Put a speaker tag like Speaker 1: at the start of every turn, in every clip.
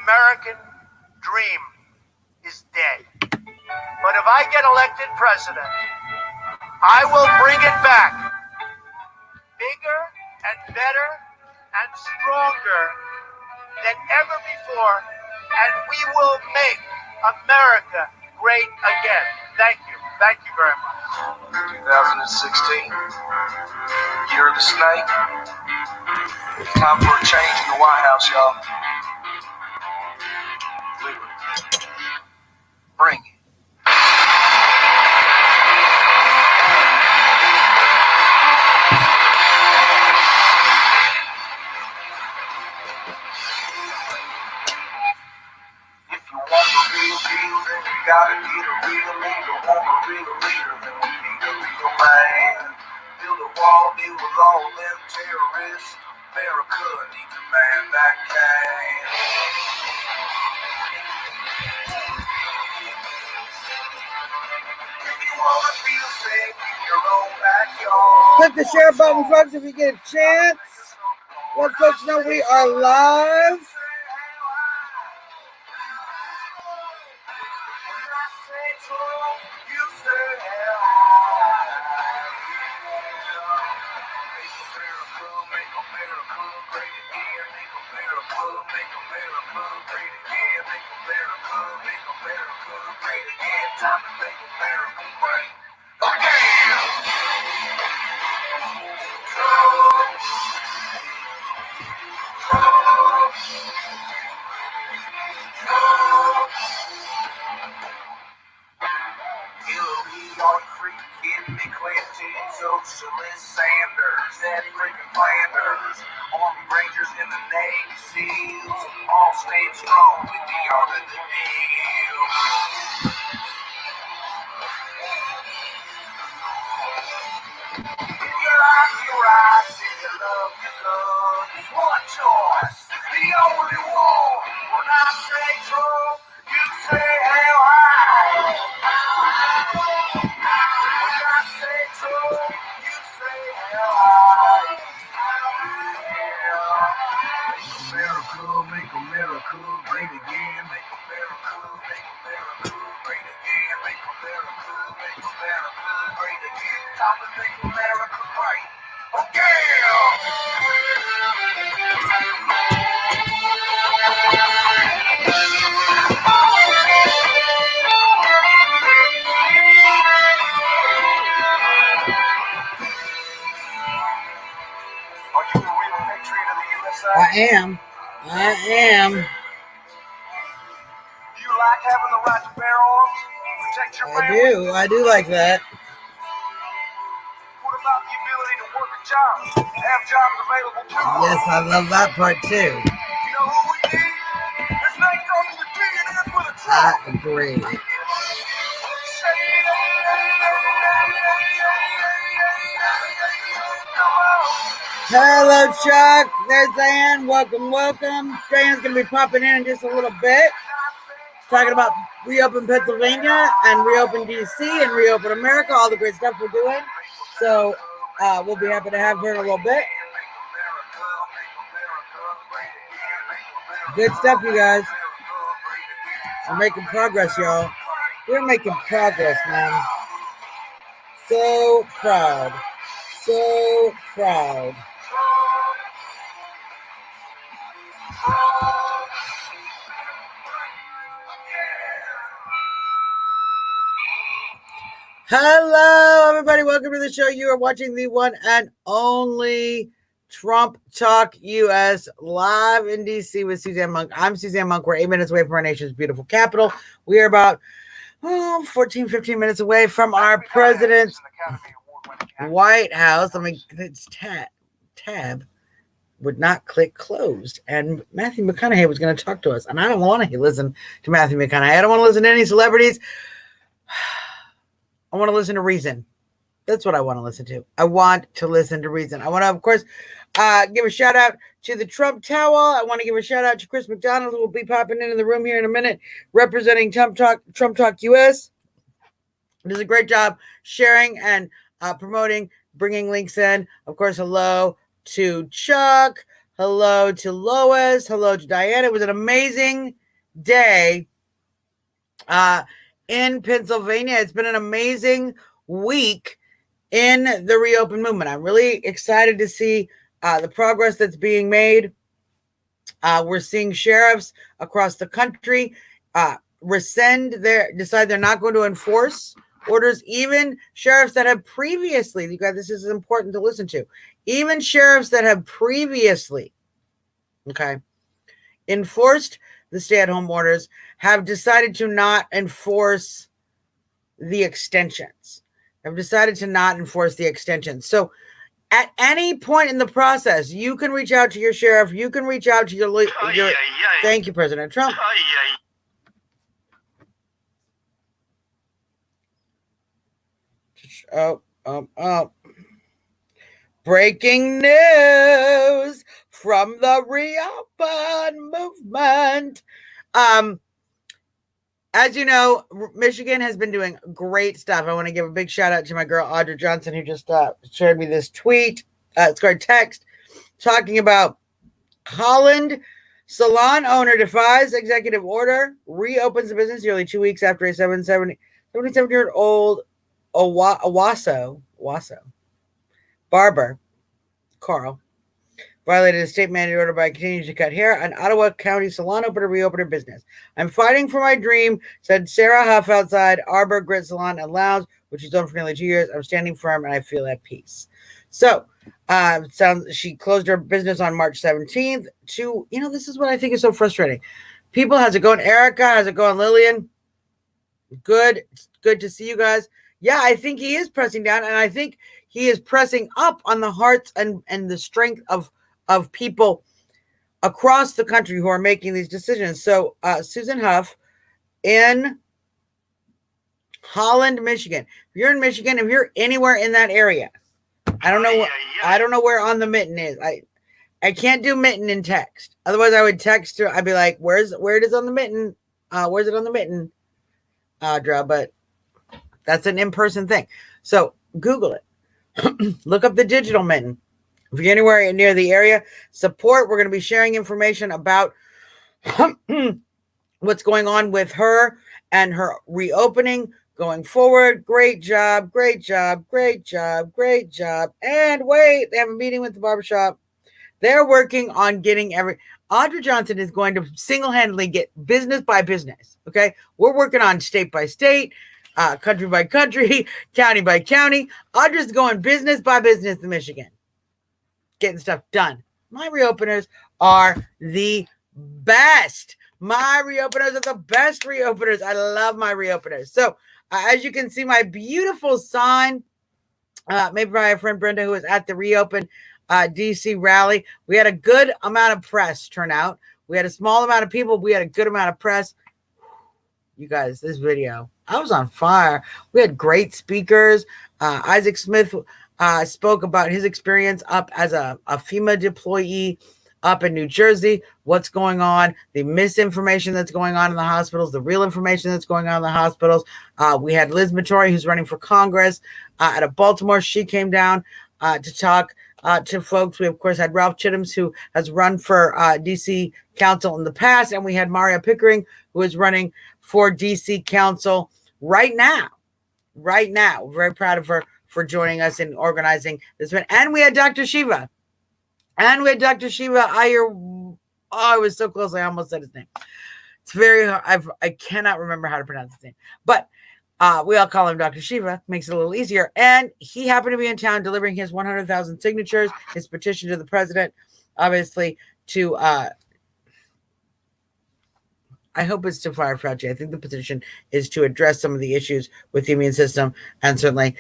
Speaker 1: American dream is dead. But if I get elected president, I will bring it back bigger and better and stronger than ever before, and we will make America great again. Thank you. Thank you very much.
Speaker 2: 2016, year of the snake. Time for a change in the White House, y'all. Bring it. If you want a real deal, then you gotta get a real leader. Want a real leader, then we need a real man. Build a wall, deal with all them terrorists. America needs a man that can. If you wanna feel safe in your own backyard,
Speaker 3: Click the share button, folks, if you get a chance. Let folks know we are live.
Speaker 2: Socialist Sanders, that freaking Flanders, Army Rangers in the Navy SEALs, all stayed strong with the art of the deal. If you like your eyes, if you love your guns, one choice, the only one. When I say Trump, you say hell high. When I say Trump, you say hell high. Make America great again. Make America great again. Make America great again. Time to make America great. Okay. Are you a real patriot of the USA?
Speaker 3: I am.
Speaker 2: You like having the right to bear arms? Protect your family?
Speaker 3: I do like that.
Speaker 2: What about the ability to work a job? Have jobs available to you?
Speaker 3: Yes, I love that part too.
Speaker 2: You know who we need? This name starts with a D and ends with a T.
Speaker 3: I agree. Hello, Chuck. There's Diane. Welcome, welcome. Diane's going to be popping in just a little bit. Talking about reopen Pennsylvania and reopen DC and reopen America, all the great stuff we're doing. So we'll be happy to have her in a little bit. Good stuff, you guys. We're making progress, y'all. We're making progress, man. So proud. So proud. Hello, everybody. Welcome to the show. You are watching the one and only Trump Talk US live in DC with Suzzanne Monk. I'm Suzzanne Monk. We're 8 minutes away from our nation's beautiful capital. We are about 14, 15 minutes away from our president's White House. I mean, it's tab would not click closed. And Matthew McConaughey was going to talk to us. And I don't want to listen to Matthew McConaughey. I don't want to listen to any celebrities. I want to listen to Reason. That's what I want to listen to. I want to listen to Reason. I want to, of course, give a shout out to the Trump Tower. I want to give a shout out to Chris McDonald, who will be popping in the room here in a minute, representing Trump Talk US. Does a great job sharing and promoting, bringing links in. Of course, hello to Chuck. Hello to Lois. Hello to Diane. It was an amazing day in Pennsylvania. It's been an amazing week in the reopen movement. I'm really excited to see the progress that's being made. We're seeing sheriffs across the country decide they're not going to enforce orders. Even sheriffs that have previously, you guys, this is important to listen to. Even sheriffs that have previously, enforced the stay-at-home orders have decided to not enforce the extensions. Have decided to not enforce the extensions. So at any point in the process, you can reach out to your sheriff. You can reach out to your thank you, President Trump. Breaking news from the reopen movement. As you know, Michigan has been doing great stuff. I want to give a big shout out to my girl, Audra Johnson, who just shared me this tweet. It's called text talking about Holland salon owner defies executive order, reopens the business nearly 2 weeks after a 77-year-old Owasso barber, Carl, violated a state mandated order by continuing to cut hair. An Ottawa County salon opened to reopen her business. I'm fighting for my dream, said Sarah Huff outside Arbor Grit Salon and Lounge, which she's owned for nearly 2 years. I'm standing firm and I feel at peace. So, she closed her business on March 17th. This is what I think is so frustrating. People, how's it going? Erica, how's it going? Lillian, good to see you guys. Yeah, I think he is pressing down, and I think he is pressing up on the hearts and the strength of people across the country who are making these decisions. So Susan Huff in Holland, Michigan. If you're in Michigan, if you're anywhere in that area, I don't know where on the mitten is. I can't do mitten in text. Otherwise, I would text her. I'd be like, where it is on the mitten? Where's it on the mitten? Audra, but that's an in-person thing. So Google it. Look up the digital mitten. If you're anywhere near the area, support. We're going to be sharing information about what's going on with her and her reopening going forward. Great job, great job, great job, great job. And wait, they have a meeting with the barbershop. They're working on getting Audra Johnson is going to single-handedly get business by business, okay? We're working on state by state, country by country, county by county. Audra's going business by business in Michigan. Getting stuff done. My reopeners are the best. My reopeners are the best reopeners. I love my reopeners. So, as you can see, my beautiful sign, made by my friend Brenda, who was at the Reopen DC rally. We had a good amount of press turnout. We had a small amount of people. We had a good amount of press. You guys, this video, I was on fire. We had great speakers. Isaac Smith spoke about his experience up as a FEMA deployee up in New Jersey, what's going on, the misinformation that's going on in the hospitals, the real information that's going on in the hospitals. We had Liz Mattori, who's running for Congress out of Baltimore. She came down to talk to folks. We, of course, had Ralph Chittums, who has run for DC Council in the past, and we had Maria Pickering, who is running for DC Council right now. Right now. Very proud of her for joining us in organizing this event. And we had Dr. Shiva. I was so close, I almost said his name. It's very hard. I cannot remember how to pronounce his name. But we all call him Dr. Shiva. Makes it a little easier. And he happened to be in town delivering his 100,000 signatures, his petition to the president, obviously, to I hope it's to fire Fauci. I think the petition is to address some of the issues with the immune system, and certainly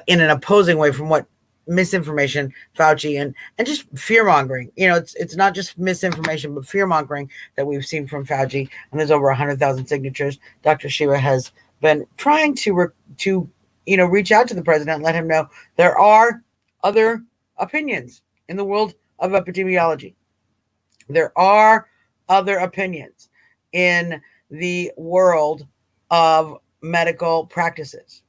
Speaker 3: in an opposing way from what misinformation, Fauci, and just fear-mongering. It's not just misinformation, but fear-mongering that we've seen from Fauci. And there's over 100,000 signatures. Dr. Shiva has been trying to reach out to the president and let him know there are other opinions in the world of epidemiology. There are other opinions in the world of medical practices.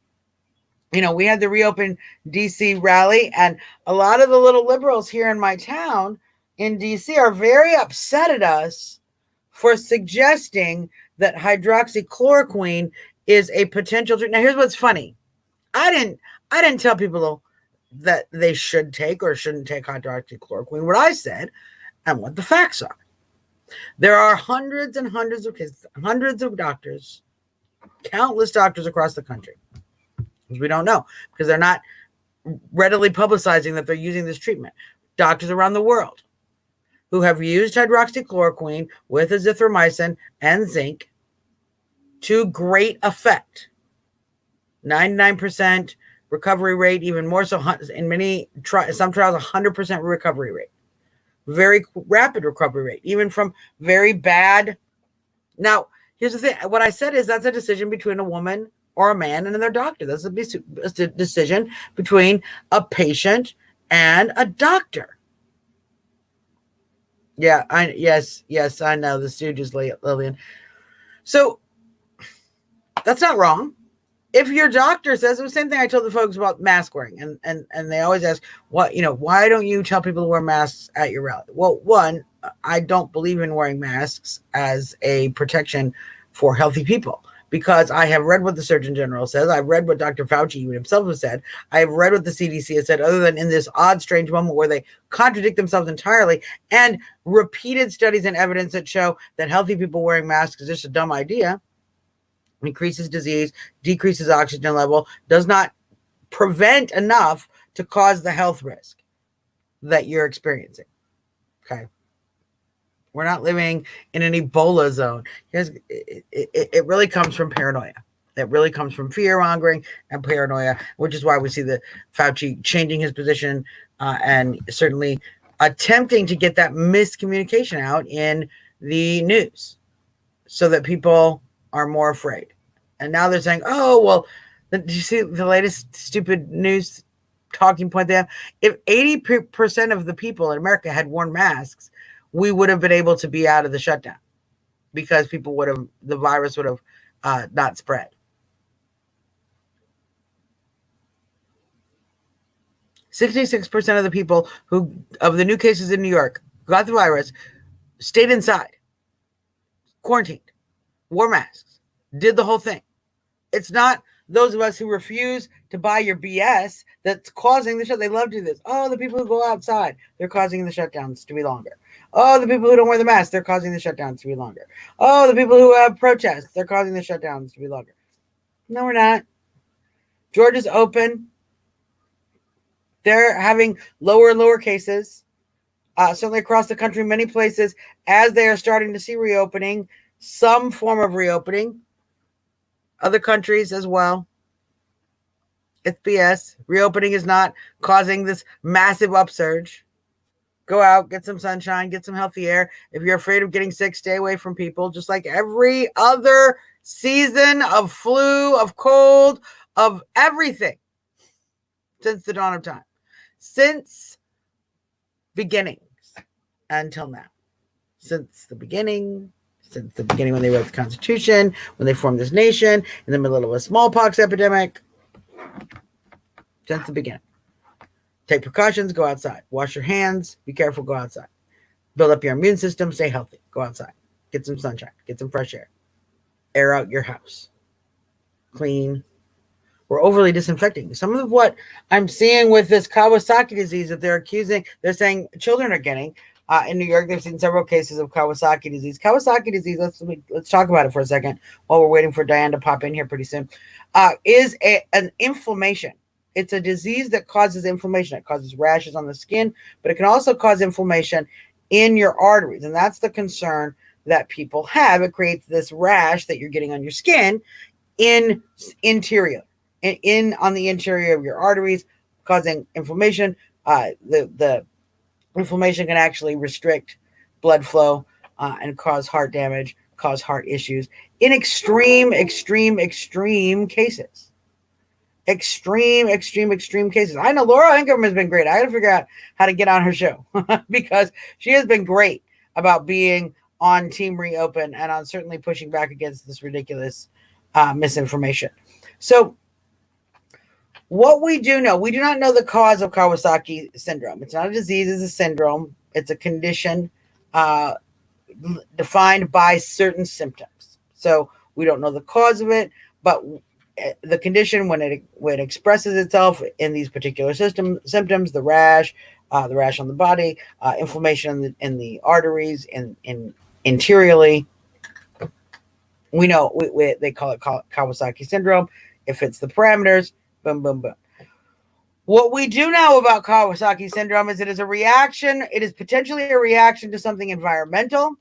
Speaker 3: We had the Reopen DC rally, and a lot of the little liberals here in my town in DC are very upset at us for suggesting that hydroxychloroquine is a potential treatment. Now, here's what's funny. I didn't tell people that they should take or shouldn't take hydroxychloroquine. What I said and what the facts are. There are hundreds and hundreds of cases, hundreds of doctors, countless doctors across the country, which we don't know because they're not readily publicizing that they're using this treatment. Doctors around the world who have used hydroxychloroquine with azithromycin and zinc to great effect. 99% recovery rate, even more so in some trials, 100% recovery rate. Very rapid recovery rate, even from very bad. Now, here's the thing. What I said is that's a decision between a woman or a man and their doctor. That's a decision between a patient and a doctor. Yeah, yes, I know. The Stooges, Lillian. So that's not wrong. If your doctor says the same thing I told the folks about mask wearing, and they always ask, why don't you tell people to wear masks at your rally? Well, one, I don't believe in wearing masks as a protection for healthy people because I have read what the Surgeon General says. I've read what Dr. Fauci even himself has said. I've read what the CDC has said, other than in this odd, strange moment where they contradict themselves entirely, and repeated studies and evidence that show that healthy people wearing masks is just a dumb idea. Increases disease, decreases oxygen level, does not prevent enough to cause the health risk that you're experiencing. Okay. We're not living in an Ebola zone. It really comes from paranoia. It really comes from fear mongering and paranoia, which is why we see the Fauci changing his position and certainly attempting to get that miscommunication out in the news so that people are more afraid. And now they're saying, oh, well, did you see the latest stupid news talking point they have? If 80% of the people in America had worn masks, we would have been able to be out of the shutdown because the virus would have not spread. 66% of the people of the new cases in New York who got the virus stayed inside, quarantined, wore masks, did the whole thing. It's not those of us who refuse to buy your BS that's causing the shut. They love to do this. Oh, the people who go outside, they're causing the shutdowns to be longer. Oh, the people who don't wear the mask, they're causing the shutdowns to be longer. Oh, the people who have protests, they're causing the shutdowns to be longer. No, we're not. Georgia's open. They're having lower and lower cases. Certainly across the country, many places, as they are starting to see reopening, some form of reopening. Other countries as well. It's BS. Reopening is not causing this massive upsurge. Go out, get some sunshine, get some healthy air. If you're afraid of getting sick, stay away from people, just like every other season of flu, of cold, of everything since the dawn of time. Since beginnings until now. Since the beginning when they wrote the Constitution, when they formed this nation, in the middle of a smallpox epidemic. Since the beginning. Take precautions, go outside. Wash your hands, be careful, go outside. Build up your immune system, stay healthy, go outside. Get some sunshine, get some fresh air. Air out your house. Clean. We're overly disinfecting. Some of what I'm seeing with this Kawasaki disease that they're saying children are getting, in New York, they've seen several cases of Kawasaki disease. Kawasaki disease, let's talk about it for a second while we're waiting for Diane to pop in here pretty soon, is an inflammation. It's a disease that causes inflammation. It causes rashes on the skin, but it can also cause inflammation in your arteries. And that's the concern that people have. It creates this rash that you're getting on your skin on the interior of your arteries, causing inflammation. The inflammation can actually restrict blood flow and cause heart damage, cause heart issues in extreme cases. Extreme cases. I know Laura Ingram has been great. I got to figure out how to get on her show because she has been great about being on Team Reopen and on certainly pushing back against this ridiculous misinformation. So what we do know, we do not know the cause of Kawasaki syndrome. It's not a disease, it's a syndrome. It's a condition defined by certain symptoms. So we don't know the cause of it, but the condition, when it expresses itself in these particular symptoms, the rash on the body, inflammation in the arteries, in interiorly, we know they call it Kawasaki syndrome. It fits the parameters. Boom, boom, boom. What we do know about Kawasaki syndrome is it is a reaction. It is potentially a reaction to something environmental.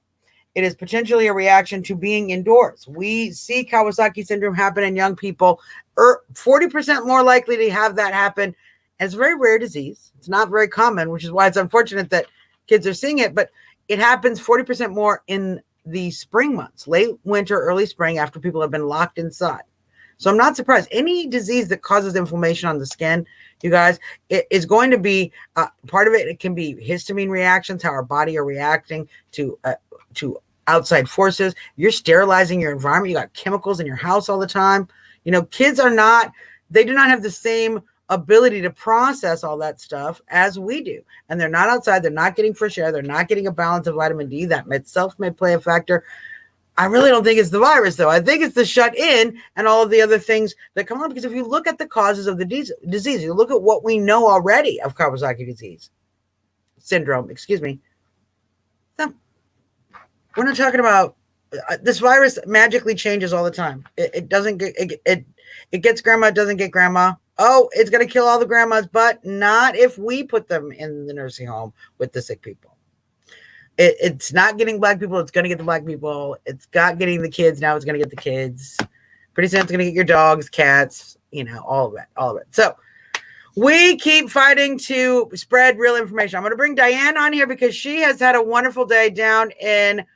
Speaker 3: It is potentially a reaction to being indoors. We see Kawasaki syndrome happen in young people, 40% more likely to have that happen. And it's a very rare disease. It's not very common, which is why it's unfortunate that kids are seeing it, but it happens 40% more in the spring months, late winter, early spring, after people have been locked inside. So I'm not surprised. Any disease that causes inflammation on the skin, you guys, it is going to be part of it. It can be histamine reactions, how our body are reacting to outside forces. You're sterilizing your environment. You got chemicals in your house all the time. You know, kids do not have the same ability to process all that stuff as we do. And they're not outside. They're not getting fresh air. They're not getting a balance of vitamin D. That itself may play a factor. I really don't think it's the virus, though. I think it's the shut in and all of the other things that come on. Because if you look at the causes of the disease, you look at what we know already of Kawasaki syndrome, we're not talking about this virus magically changes all the time. It doesn't get, it gets grandma, it doesn't get grandma. Oh, it's going to kill all the grandmas, but not if we put them in the nursing home with the sick people. It's not getting black people. It's going to get the black people. It's got getting the kids. Now it's going to get the kids. Pretty soon it's going to get your dogs, cats, all of it. So we keep fighting to spread real information. I'm going to bring Diane on here because she has had a wonderful day down in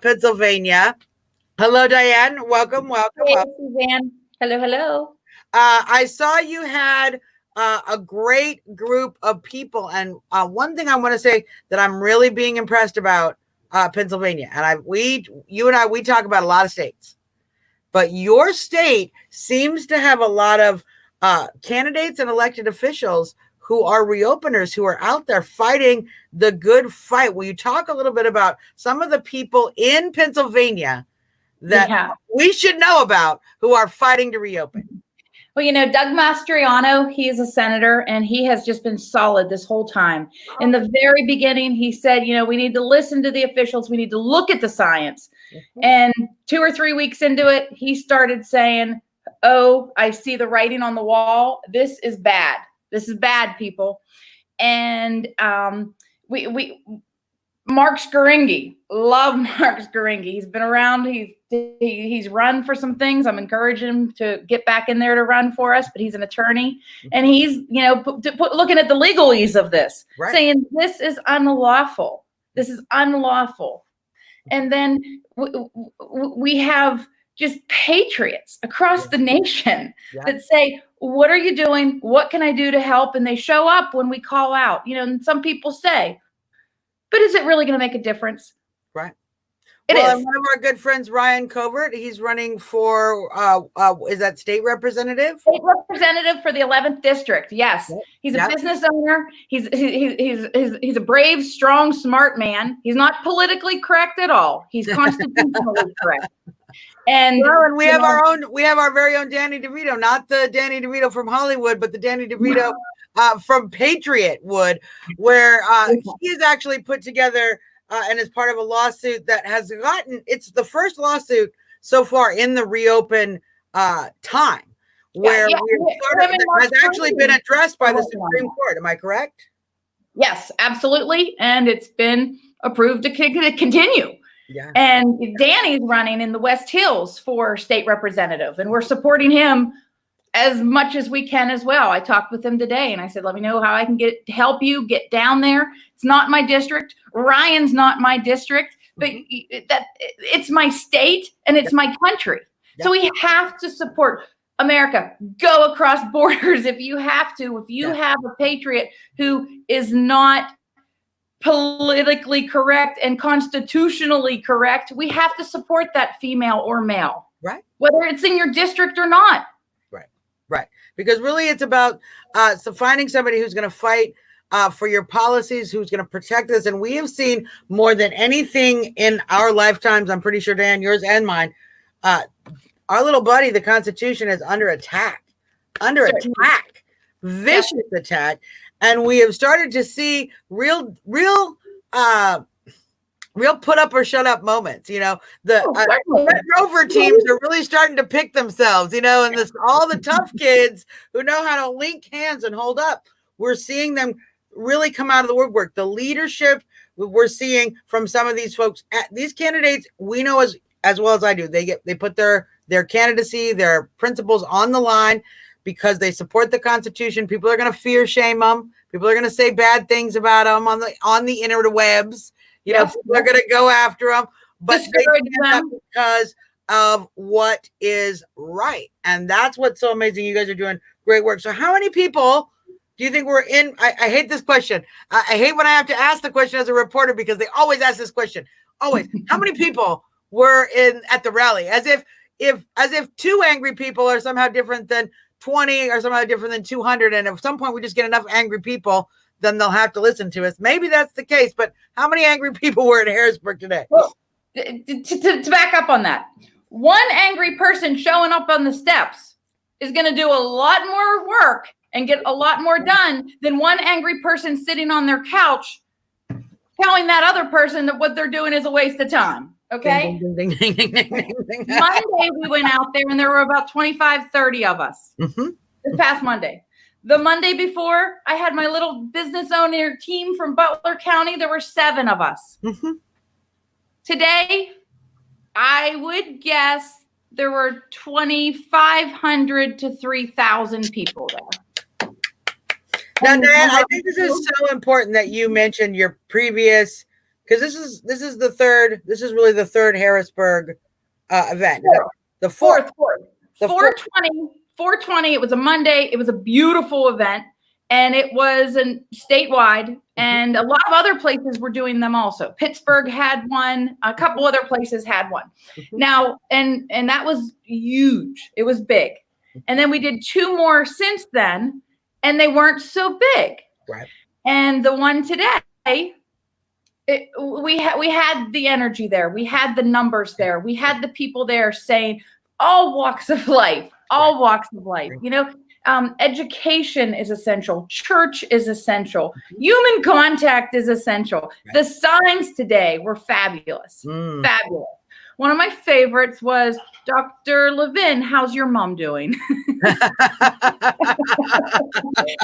Speaker 3: Pennsylvania. Hello, Diane. Welcome.
Speaker 4: Hey, Suzzanne. Hello.
Speaker 3: I saw you had a great group of people, and one thing I want to say that I'm really being impressed about Pennsylvania, and you and I talk about a lot of states, but your state seems to have a lot of candidates and elected officials who are reopeners, who are out there fighting the good fight. Will you talk a little bit about some of the people in Pennsylvania that we should know about who are fighting to reopen?
Speaker 4: Well, Doug Mastriano, he is a senator, and he has just been solid this whole time. In the very beginning, he said, we need to listen to the officials. We need to look at the science. Mm-hmm. And 2 or 3 weeks into it, he started saying, oh, I see the writing on the wall. This is bad. This is bad, people. And Mark Scaringi, love Mark Scaringi. He's been around. He's run for some things. I'm encouraging him to get back in there to run for us, but he's an attorney, and he's looking at the legalese of this, right, saying this is unlawful. This is unlawful. And then we have just patriots across the nation that say, what are you doing? What can I do to help? And they show up when we call out, and some people say, but is it really going to make a difference?
Speaker 3: Right.
Speaker 4: It is.
Speaker 3: One of our good friends, Ryan Covert, he's running for, is that state representative?
Speaker 4: State representative for the 11th district. Yes. He's a business owner. He's a brave, strong, smart man. He's not politically correct at all. He's constitutionally correct. And
Speaker 3: we have our very own Danny DeVito, not the Danny DeVito from Hollywood, but the Danny DeVito from Patriot Wood, where he is actually put together and is part of a lawsuit that has it's the first lawsuit so far in the reopen time where has actually been addressed by the Supreme Court. Am I correct?
Speaker 4: Yes, absolutely. And it's been approved to continue.
Speaker 3: Yeah.
Speaker 4: And Danny's running in the West Hills for state representative, and we're supporting him as much as we can as well. I talked with him today, and I said, let me know how I can help you get down there. It's not my district. Ryan's not my district, but it's my state and it's my country. So we have to support America. Go across borders if you have to. If you have a patriot who is not politically correct and constitutionally correct, we have to support that female or male,
Speaker 3: right?
Speaker 4: Whether it's in your district or not.
Speaker 3: Right. Because really it's about finding somebody who's going to fight for your policies, who's going to protect us. And we have seen more than anything in our lifetimes, I'm pretty sure, Dan, yours and mine, our little buddy, the Constitution, is under attack, vicious attack. And we have started to see real put up or shut up moments. You know, the Red Rover teams are really starting to pick themselves, you know, and all the tough kids who know how to link hands and hold up. We're seeing them really come out of the woodwork. The leadership we're seeing from some of these folks, these candidates, we know as well as I do, they put their candidacy, their principles on the line because they support the Constitution. People are going to fear shame them. People are going to say bad things about them on the interwebs. You know, people are going to go after them, but they them because of what is right. And that's what's so amazing. You guys are doing great work. So how many people do you think we're in? I hate this question. I hate when I have to ask the question as a reporter because they always ask this question. Always. How many people were at the rally? As if two angry people are somehow different than 20 or somehow different than 200. And at some point we just get enough angry people, then they'll have to listen to us. Maybe that's the case, but how many angry people were in Harrisburg today?
Speaker 4: Well, to back up on that, one angry person showing up on the steps is going to do a lot more work and get a lot more done than one angry person sitting on their couch telling that other person that what they're doing is a waste of time. Okay.
Speaker 3: Ding, ding, ding, ding, ding, ding.
Speaker 4: Monday, we went out there and there were about 25, 30 of us this past Monday. The Monday before, I had my little business owner team from Butler County. There were 7 of us. Today, I would guess there were 2,500 to 3,000 people there.
Speaker 3: Now, Diane, I think this is so important that you mentioned your previous, because this is the third. This is really the third Harrisburg event. The fourth.
Speaker 4: 420. It was a Monday. It was a beautiful event, and it was statewide, and a lot of other places were doing them also. Pittsburgh had one. A couple other places had one. Now, and that was huge. It was big. And then we did 2 more since then, and they weren't so big.
Speaker 3: Right.
Speaker 4: And the one today, we had the energy there. We had the numbers there. We had the people there saying all walks of life. All walks of life, you know, education is essential. Church is essential. Human contact is essential. The signs today were fabulous. Fabulous. One of my favorites was Dr. Levin, how's your mom doing?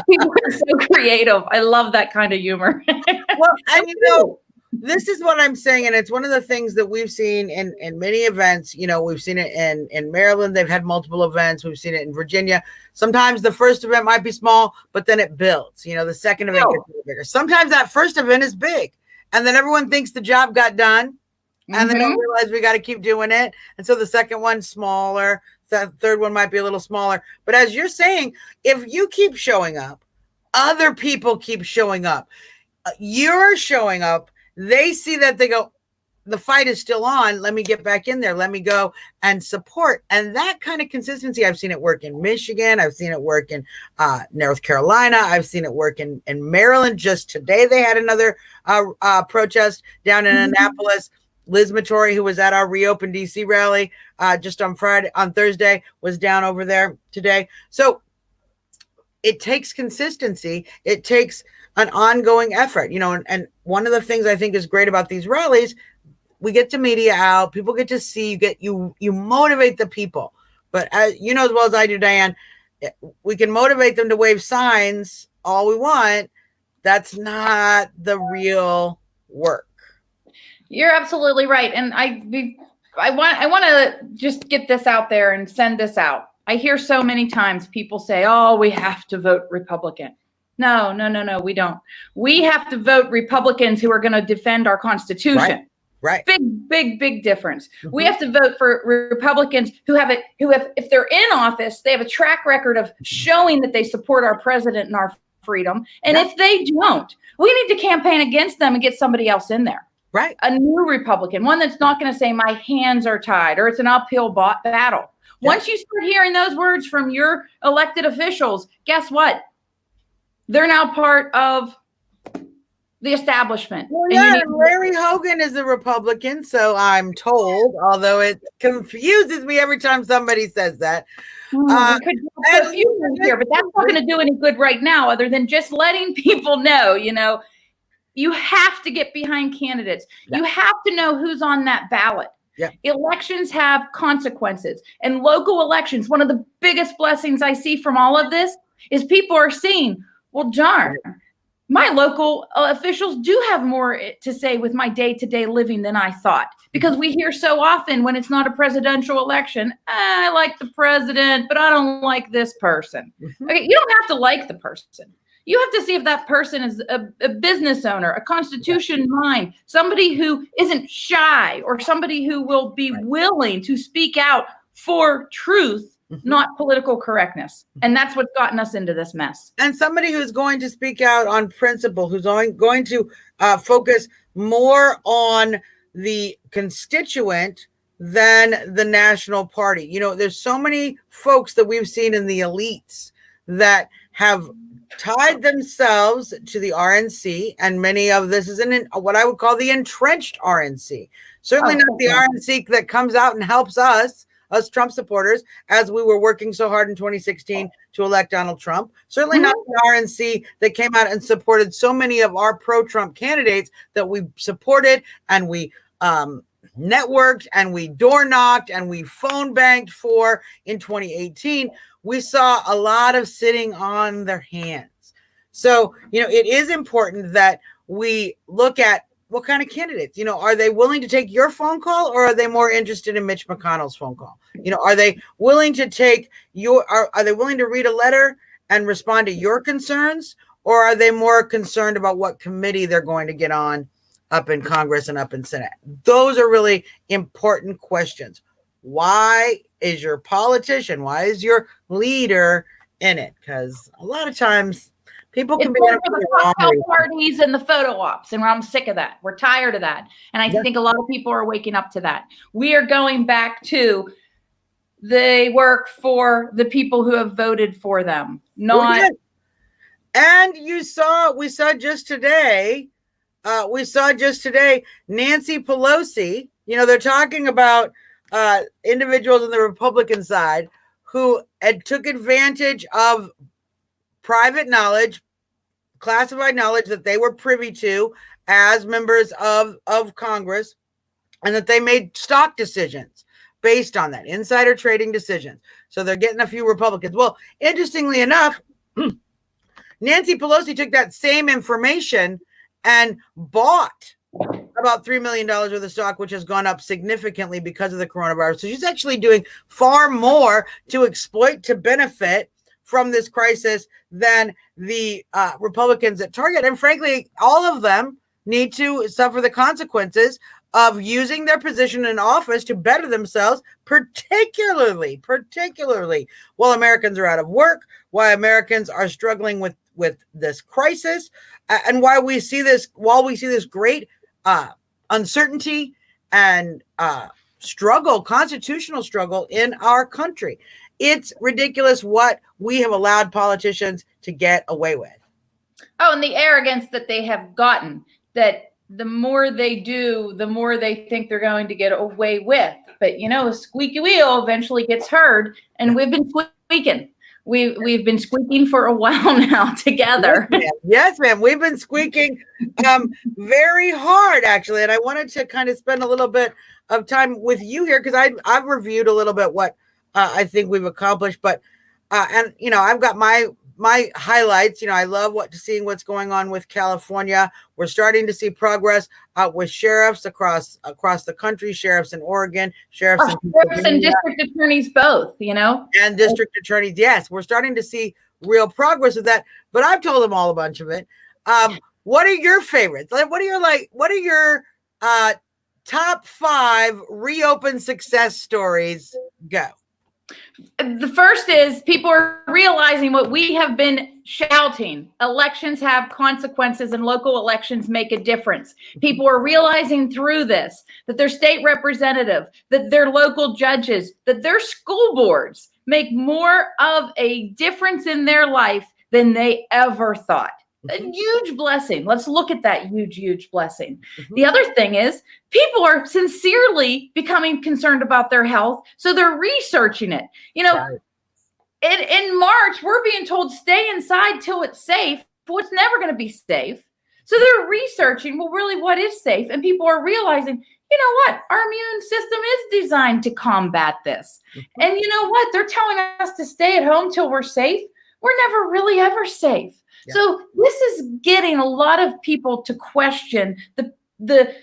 Speaker 4: People are so creative. I love that kind of humor.
Speaker 3: Well, and you know, this is what I'm saying, and it's one of the things that we've seen in many events. You know, we've seen it in Maryland. They've had multiple events. We've seen it in Virginia. Sometimes the first event might be small, but then it builds. You know, the second event gets a little bigger. Sometimes that first event is big, and then everyone thinks the job got done, and they don't realize we got to keep doing it. And so the second one's smaller. The third one might be a little smaller. But as you're saying, if you keep showing up, other people keep showing up. You're showing up. They see that, they go, the fight is still on. Let me get back in there. Let me go and support. And that kind of consistency, I've seen it work in Michigan. I've seen it work in North Carolina. I've seen it work in Maryland. Just today, they had another protest down in Annapolis. Liz Mattori, who was at our Reopen DC rally just on Thursday, was down over there today. So it takes consistency. It takes an ongoing effort, you know, and one of the things I think is great about these rallies, we get the media out, people get to see, you motivate the people. But as you know as well as I do, Diane, we can motivate them to wave signs all we want. That's not the real work.
Speaker 4: You're absolutely right. And I want to just get this out there and send this out. I hear so many times people say, oh, we have to vote Republican. No, we don't. We have to vote Republicans who are going to defend our Constitution.
Speaker 3: Right.
Speaker 4: Big difference. We have to vote for Republicans who have, if they're in office, they have a track record of showing that they support our president and our freedom. And if they don't, we need to campaign against them and get somebody else in there.
Speaker 3: Right.
Speaker 4: A new Republican, one that's not going to say my hands are tied or it's an uphill battle. Once you start hearing those words from your elected officials, guess what? They're now part of the establishment.
Speaker 3: Well,
Speaker 4: And
Speaker 3: yeah,
Speaker 4: you need
Speaker 3: and Larry Hogan is a Republican, so I'm told, although it confuses me every time somebody says that.
Speaker 4: we could put a few things here, but that's not going to do any good right now, other than just letting people know, you have to get behind candidates.
Speaker 3: Yeah.
Speaker 4: You have to know who's on that ballot.
Speaker 3: Yeah.
Speaker 4: Elections have consequences, and local elections, one of the biggest blessings I see from all of this is people are seeing, well, darn, my local officials do have more to say with my day-to-day living than I thought, because we hear so often when it's not a presidential election, I like the president, but I don't like this person. Okay, you don't have to like the person. You have to see if that person is a business owner, a Constitution mind, somebody who isn't shy, or somebody who will be willing to speak out for truth, not political correctness. And that's what's gotten us into this mess.
Speaker 3: And somebody who's going to speak out on principle, who's going to focus more on the constituent than the national party. There's so many folks that we've seen in the elites that have tied themselves to the RNC, and many of this is in what I would call the entrenched RNC. Certainly not the RNC that comes out and helps us Trump supporters, as we were working so hard in 2016 to elect Donald Trump. Certainly not the RNC that came out and supported so many of our pro-Trump candidates that we supported, and we networked, and we door knocked, and we phone banked for in 2018. We saw a lot of sitting on their hands. So, it is important that we look at what kind of candidates, are they willing to take your phone call, or are they more interested in Mitch McConnell's phone call? Are they willing to take are they willing to read a letter and respond to your concerns, or are they more concerned about what committee they're going to get on up in Congress and up in Senate? Those are really important questions. Why is your politician, why is your leader in it? Because a lot of times people can be in
Speaker 4: the cocktail parties and the photo ops, and I'm sick of that. We're tired of that. And I think a lot of people are waking up to that. We are going back to they work for the people who have voted for them, not.
Speaker 3: And we saw just today, Nancy Pelosi, they're talking about individuals on the Republican side who took advantage of private knowledge, classified knowledge that they were privy to as members of Congress, and that they made stock decisions based on that, insider trading decisions. So they're getting a few Republicans. Well, interestingly enough, Nancy Pelosi took that same information and bought about $3 million worth of stock, which has gone up significantly because of the coronavirus. So she's actually doing far more to exploit, to benefit from this crisis than the Republicans at Target. And frankly, all of them need to suffer the consequences of using their position in office to better themselves, particularly while Americans are out of work, why Americans are struggling with this crisis, and while we see this great uncertainty and constitutional struggle in our country. It's ridiculous what we have allowed politicians to get away with.
Speaker 4: Oh, and the arrogance that they have gotten, that the more they do, the more they think they're going to get away with. But, a squeaky wheel eventually gets heard, and we've been squeaking. We've been squeaking for a while now together.
Speaker 3: Yes, ma'am. We've been squeaking very hard, actually. And I wanted to kind of spend a little bit of time with you here, because I've reviewed a little bit what I think we've accomplished. But I've got my highlights. I love seeing what's going on with California. We're starting to see progress with sheriffs across the country, sheriffs in Oregon, sheriffs
Speaker 4: and district attorneys both,
Speaker 3: and district attorneys. Yes, we're starting to see real progress with that. But I've told them all a bunch of it. What are your favorites? What are your top 5 reopen success stories? Go.
Speaker 4: The first is people are realizing what we have been shouting. Elections have consequences, and local elections make a difference. People are realizing through this that their state representative, that their local judges, that their school boards make more of a difference in their life than they ever thought. A huge blessing. Let's look at that huge blessing.
Speaker 3: Mhm.
Speaker 4: The other thing is people are sincerely becoming concerned about their health, so they're researching it.
Speaker 3: Right.
Speaker 4: In March, we're being told stay inside till it's safe. Well, it's never going to be safe. So they're researching, well, really, what is safe? And people are realizing, you know what? Our immune system is designed to combat this. And you know what? They're telling us to stay at home till we're safe. We're never really ever safe.
Speaker 3: Yeah.
Speaker 4: So this is getting a lot of people to question the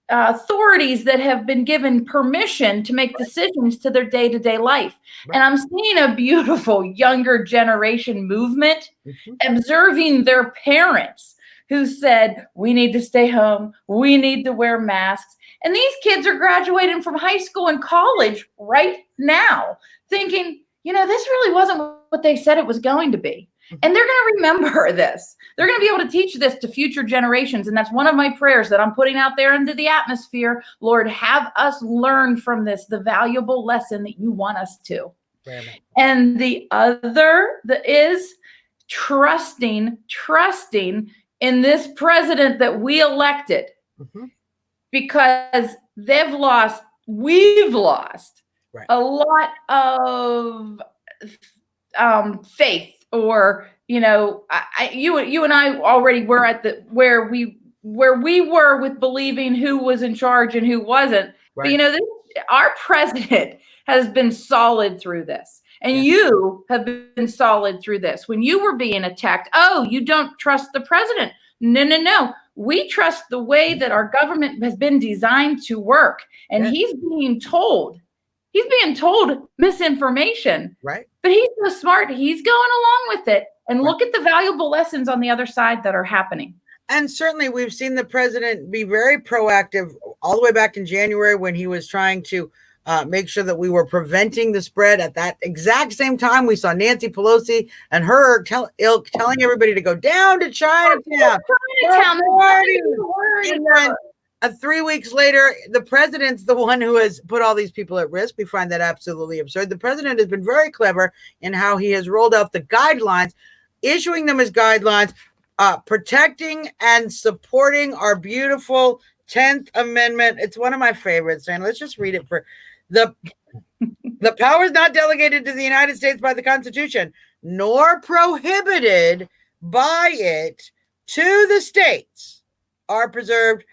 Speaker 4: authorities that have been given permission to make decisions to their day-to-day life.
Speaker 3: Right.
Speaker 4: And I'm seeing a beautiful younger generation movement
Speaker 3: Mhm.
Speaker 4: observing their parents who said, we need to stay home, we need to wear masks. And these kids are graduating from high school and college right now thinking, this really wasn't what they said it was going to be. And they're going to remember this. They're going to be able to teach this to future generations. And that's one of my prayers that I'm putting out there into the atmosphere. Lord, have us learn from this, the valuable lesson that you want us to. And the other is trusting in this president that we elected, because we've lost a lot of faith. Or, you and I already were at where we were with believing who was in charge and who wasn't.
Speaker 3: Right.
Speaker 4: But our president has been solid through this, and you have been solid through this. When you were being attacked, you don't trust the president. No. We trust the way that our government has been designed to work, and he's being told misinformation.
Speaker 3: Right.
Speaker 4: But he's so smart. He's going along with it. And look at the valuable lessons on the other side that are happening.
Speaker 3: And certainly we've seen the president be very proactive all the way back in January when he was trying to make sure that we were preventing the spread. At that exact same time, we saw Nancy Pelosi and her ilk telling everybody to go down to Chinatown. And 3 weeks later, the president's the one who has put all these people at risk. We find that absolutely absurd. The president has been very clever in how he has rolled out the guidelines, issuing them as guidelines, protecting and supporting our beautiful 10th Amendment. It's one of my favorites, and let's just read it for the power is not delegated to the United States by the Constitution, nor prohibited by it to the states, are reserved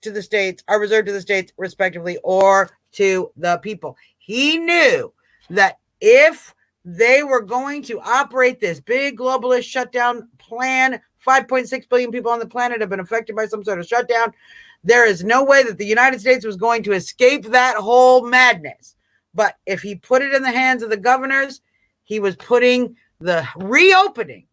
Speaker 3: to the states respectively, or to the people. He knew that if they were going to operate this big globalist shutdown plan, 5.6 billion people on the planet have been affected by some sort of shutdown. There is no way that the United States was going to escape that whole madness. But if he put it in the hands of the governors, he was putting the reopening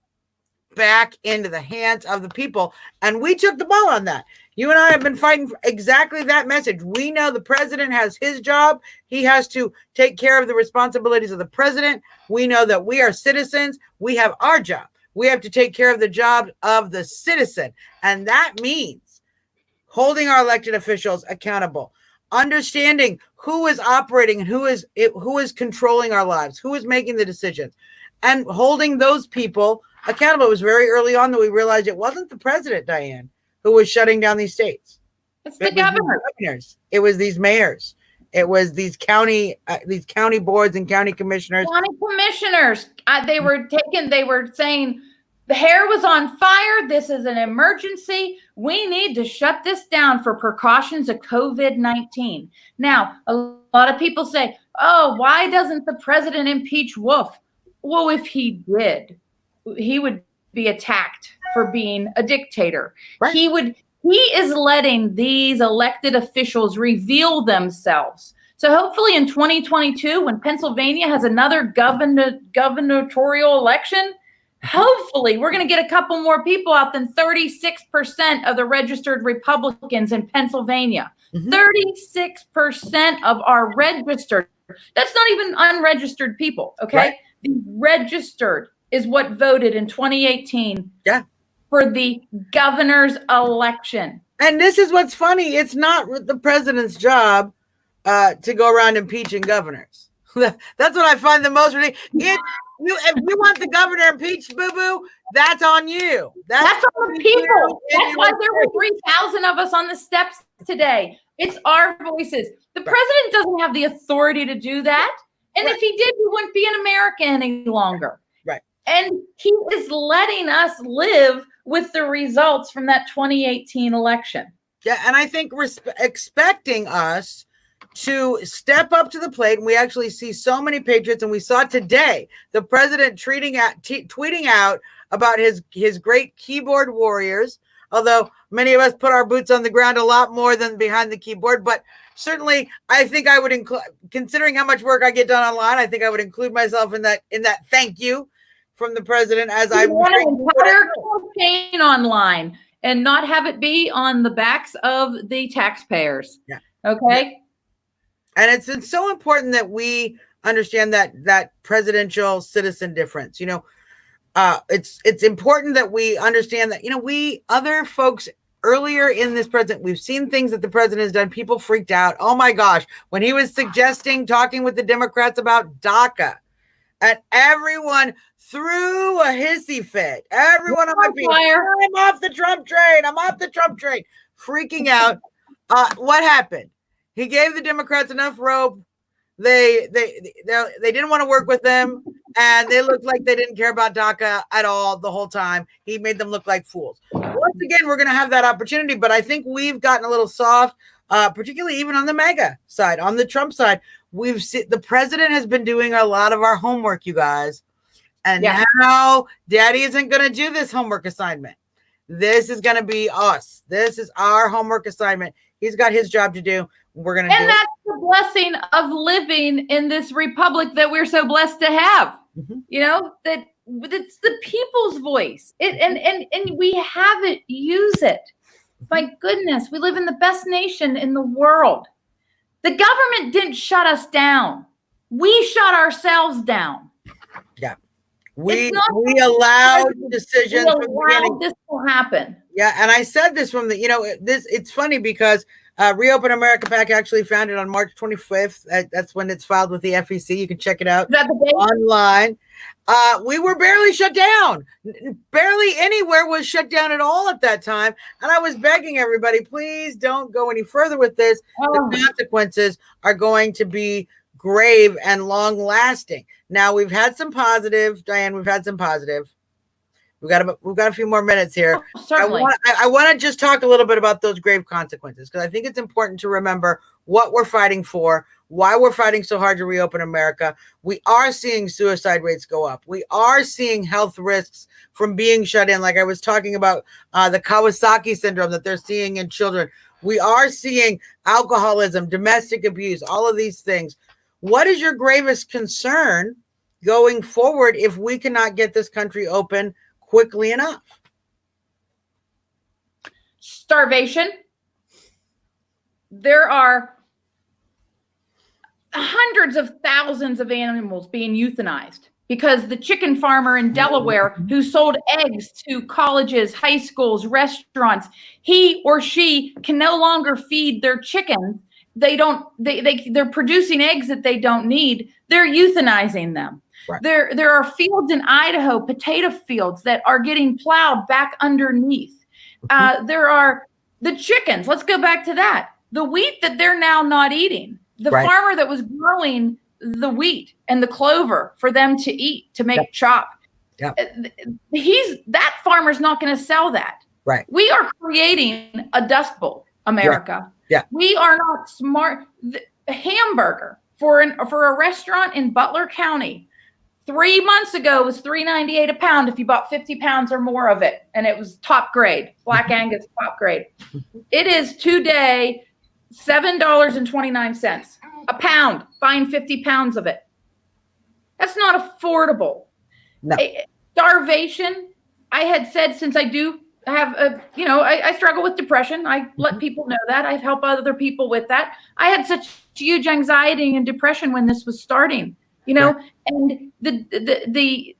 Speaker 3: back into the hands of the people. And we took the ball on that. You and I have been fighting for exactly that message. We know the president has his job. He has to take care of the responsibilities of the president. We know that we are citizens. We have our job. We have to take care of the job of the citizen. And that means holding our elected officials accountable, understanding who is operating and who is controlling our lives, who is making the decisions, and holding those people accountable. It was very early on that we realized it wasn't the president, Diane, who was shutting down these states.
Speaker 4: It's the
Speaker 3: governors. It was these mayors. It was these county boards and county commissioners.
Speaker 4: They were saying the hair was on fire. This is an emergency. We need to shut this down for precautions of COVID-19. Now, a lot of people say, why doesn't the president impeach Wolf? Well, if he did, he would be attacked for being a dictator. Right. He is letting these elected officials reveal themselves. So hopefully in 2022, when Pennsylvania has another gubernatorial election, hopefully we're going to get a couple more people out than 36% of the registered Republicans in Pennsylvania. 36% of our registered. That's not even unregistered people, okay? Right. The registered is what voted in 2018 for the governor's election.
Speaker 3: And this is what's funny. It's not the president's job to go around impeaching governors. That's what I find the most ridiculous. if you want the governor impeached, boo boo, that's on you.
Speaker 4: That's on the people. That's why there were 3,000 of us on the steps today. It's our voices. The president doesn't have the authority to do that. And if he did, we wouldn't be in America any longer.
Speaker 3: Right.
Speaker 4: And he is letting us live with the results from that 2018 election.
Speaker 3: Yeah, and I think expecting us to step up to the plate, and we actually see so many patriots, and we saw today the president tweeting out about his great keyboard warriors, although many of us put our boots on the ground a lot more than behind the keyboard. But certainly I think I would include, considering how much work I get done online, I think I would include myself in that thank you from the president, as I
Speaker 4: want an entire campaign online and not have it be on the backs of the taxpayers.
Speaker 3: Yeah.
Speaker 4: Okay.
Speaker 3: Yeah. And it's so important that we understand that presidential citizen difference. You know, it's important that we understand that, you know, we other folks earlier in this president, we've seen things that the president has done. People freaked out. Oh my gosh, when he was talking with the Democrats about DACA, and everyone threw a hissy fit. Everyone on my feet, I'm off the Trump train. I'm off the Trump train, freaking out. What happened? He gave the Democrats enough rope. They didn't want to work with them, and they looked like they didn't care about DACA at all the whole time. He made them look like fools. Once again, we're going to have that opportunity, but I think we've gotten a little soft, particularly even on the MAGA side, on the Trump side. We've seen the president has been doing a lot of our homework, you guys, and now Daddy isn't going to do this homework assignment. This is going to be us. This is our homework assignment. He's got his job to do. We're going to do it.
Speaker 4: And that's the blessing of living in this republic that we're so blessed to have. Mm-hmm. You know, that it's the people's voice. And we have it, use it. My goodness, we live in the best nation in the world. The government didn't shut us down. We shut ourselves down.
Speaker 3: Yeah. We allowed decisions from the beginning.
Speaker 4: This will happen.
Speaker 3: Yeah, and I said this from the, you know, it's funny because Reopen America PAC actually founded on March 25th. That's when it's filed with the FEC. You can check it out online. We were barely shut down. Barely anywhere was shut down at all at that time. And I was begging everybody, please don't go any further with this. The consequences are going to be grave and long lasting. Now we've had some positive, Diane, we've had some positive. We've got a few more minutes here.
Speaker 4: Certainly.
Speaker 3: I want to just talk a little bit about those grave consequences, because I think it's important to remember what we're fighting for, why we're fighting so hard to reopen America. We are seeing suicide rates go up. We are seeing health risks from being shut in, like I was talking about the Kawasaki syndrome that they're seeing in children. We are seeing alcoholism, domestic abuse, all of these things. What is your gravest concern going forward if we cannot get this country open quickly enough?
Speaker 4: Starvation. There are hundreds of thousands of animals being euthanized because the chicken farmer in Delaware who sold eggs to colleges, high schools, restaurants, he or she can no longer feed their chickens. They're producing eggs that they don't need. They're euthanizing them. Right. There are fields in Idaho, potato fields, that are getting plowed back underneath. There are the chickens. Let's go back to that. The wheat that they're now not eating. The farmer that was growing the wheat and the clover for them to eat, to make chop. Yep. That farmer's not going to sell that. Right. We are creating a Dust Bowl, America. Yeah. We are not smart. A hamburger for a restaurant in Butler County 3 months ago was $3.98 a pound if you bought 50 pounds or more of it, and it was top grade, Black Angus top grade. It is today $7.29 a pound, buying 50 pounds of it. That's not affordable. No. Starvation. I had said, since I do have I struggle with depression. I let people know that. I help other people with that. I had such huge anxiety and depression when this was starting, and the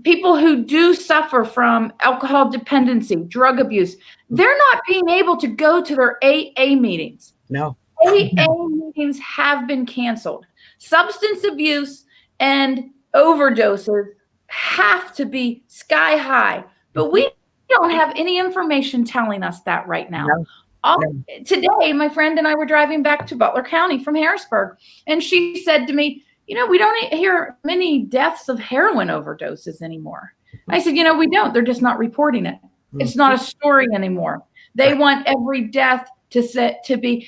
Speaker 4: people who do suffer from alcohol dependency, drug abuse, they're not being able to go to their AA meetings. No. AA meetings have been canceled. Substance abuse and overdoses have to be sky high, but we don't have any information telling us that right now. Today, my friend and I were driving back to Butler County from Harrisburg, and she said to me, we don't hear many deaths of heroin overdoses anymore. I said, we don't. They're just not reporting it. It's not a story anymore. They want every death to be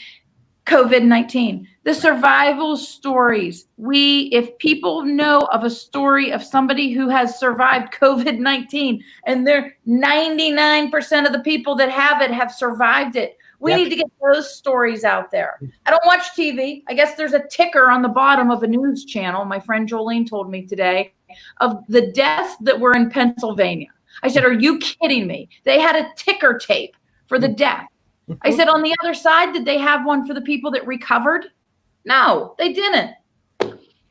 Speaker 4: COVID-19. The survival stories. If people know of a story of somebody who has survived COVID-19, and they're 99% of the people that have it have survived it, we need to get those stories out there. I don't watch TV. I guess there's a ticker on the bottom of a news channel. My friend Jolene told me today of the deaths that were in Pennsylvania. I said, are you kidding me? They had a ticker tape for the death. I said, on the other side, did they have one for the people that recovered? No, they didn't.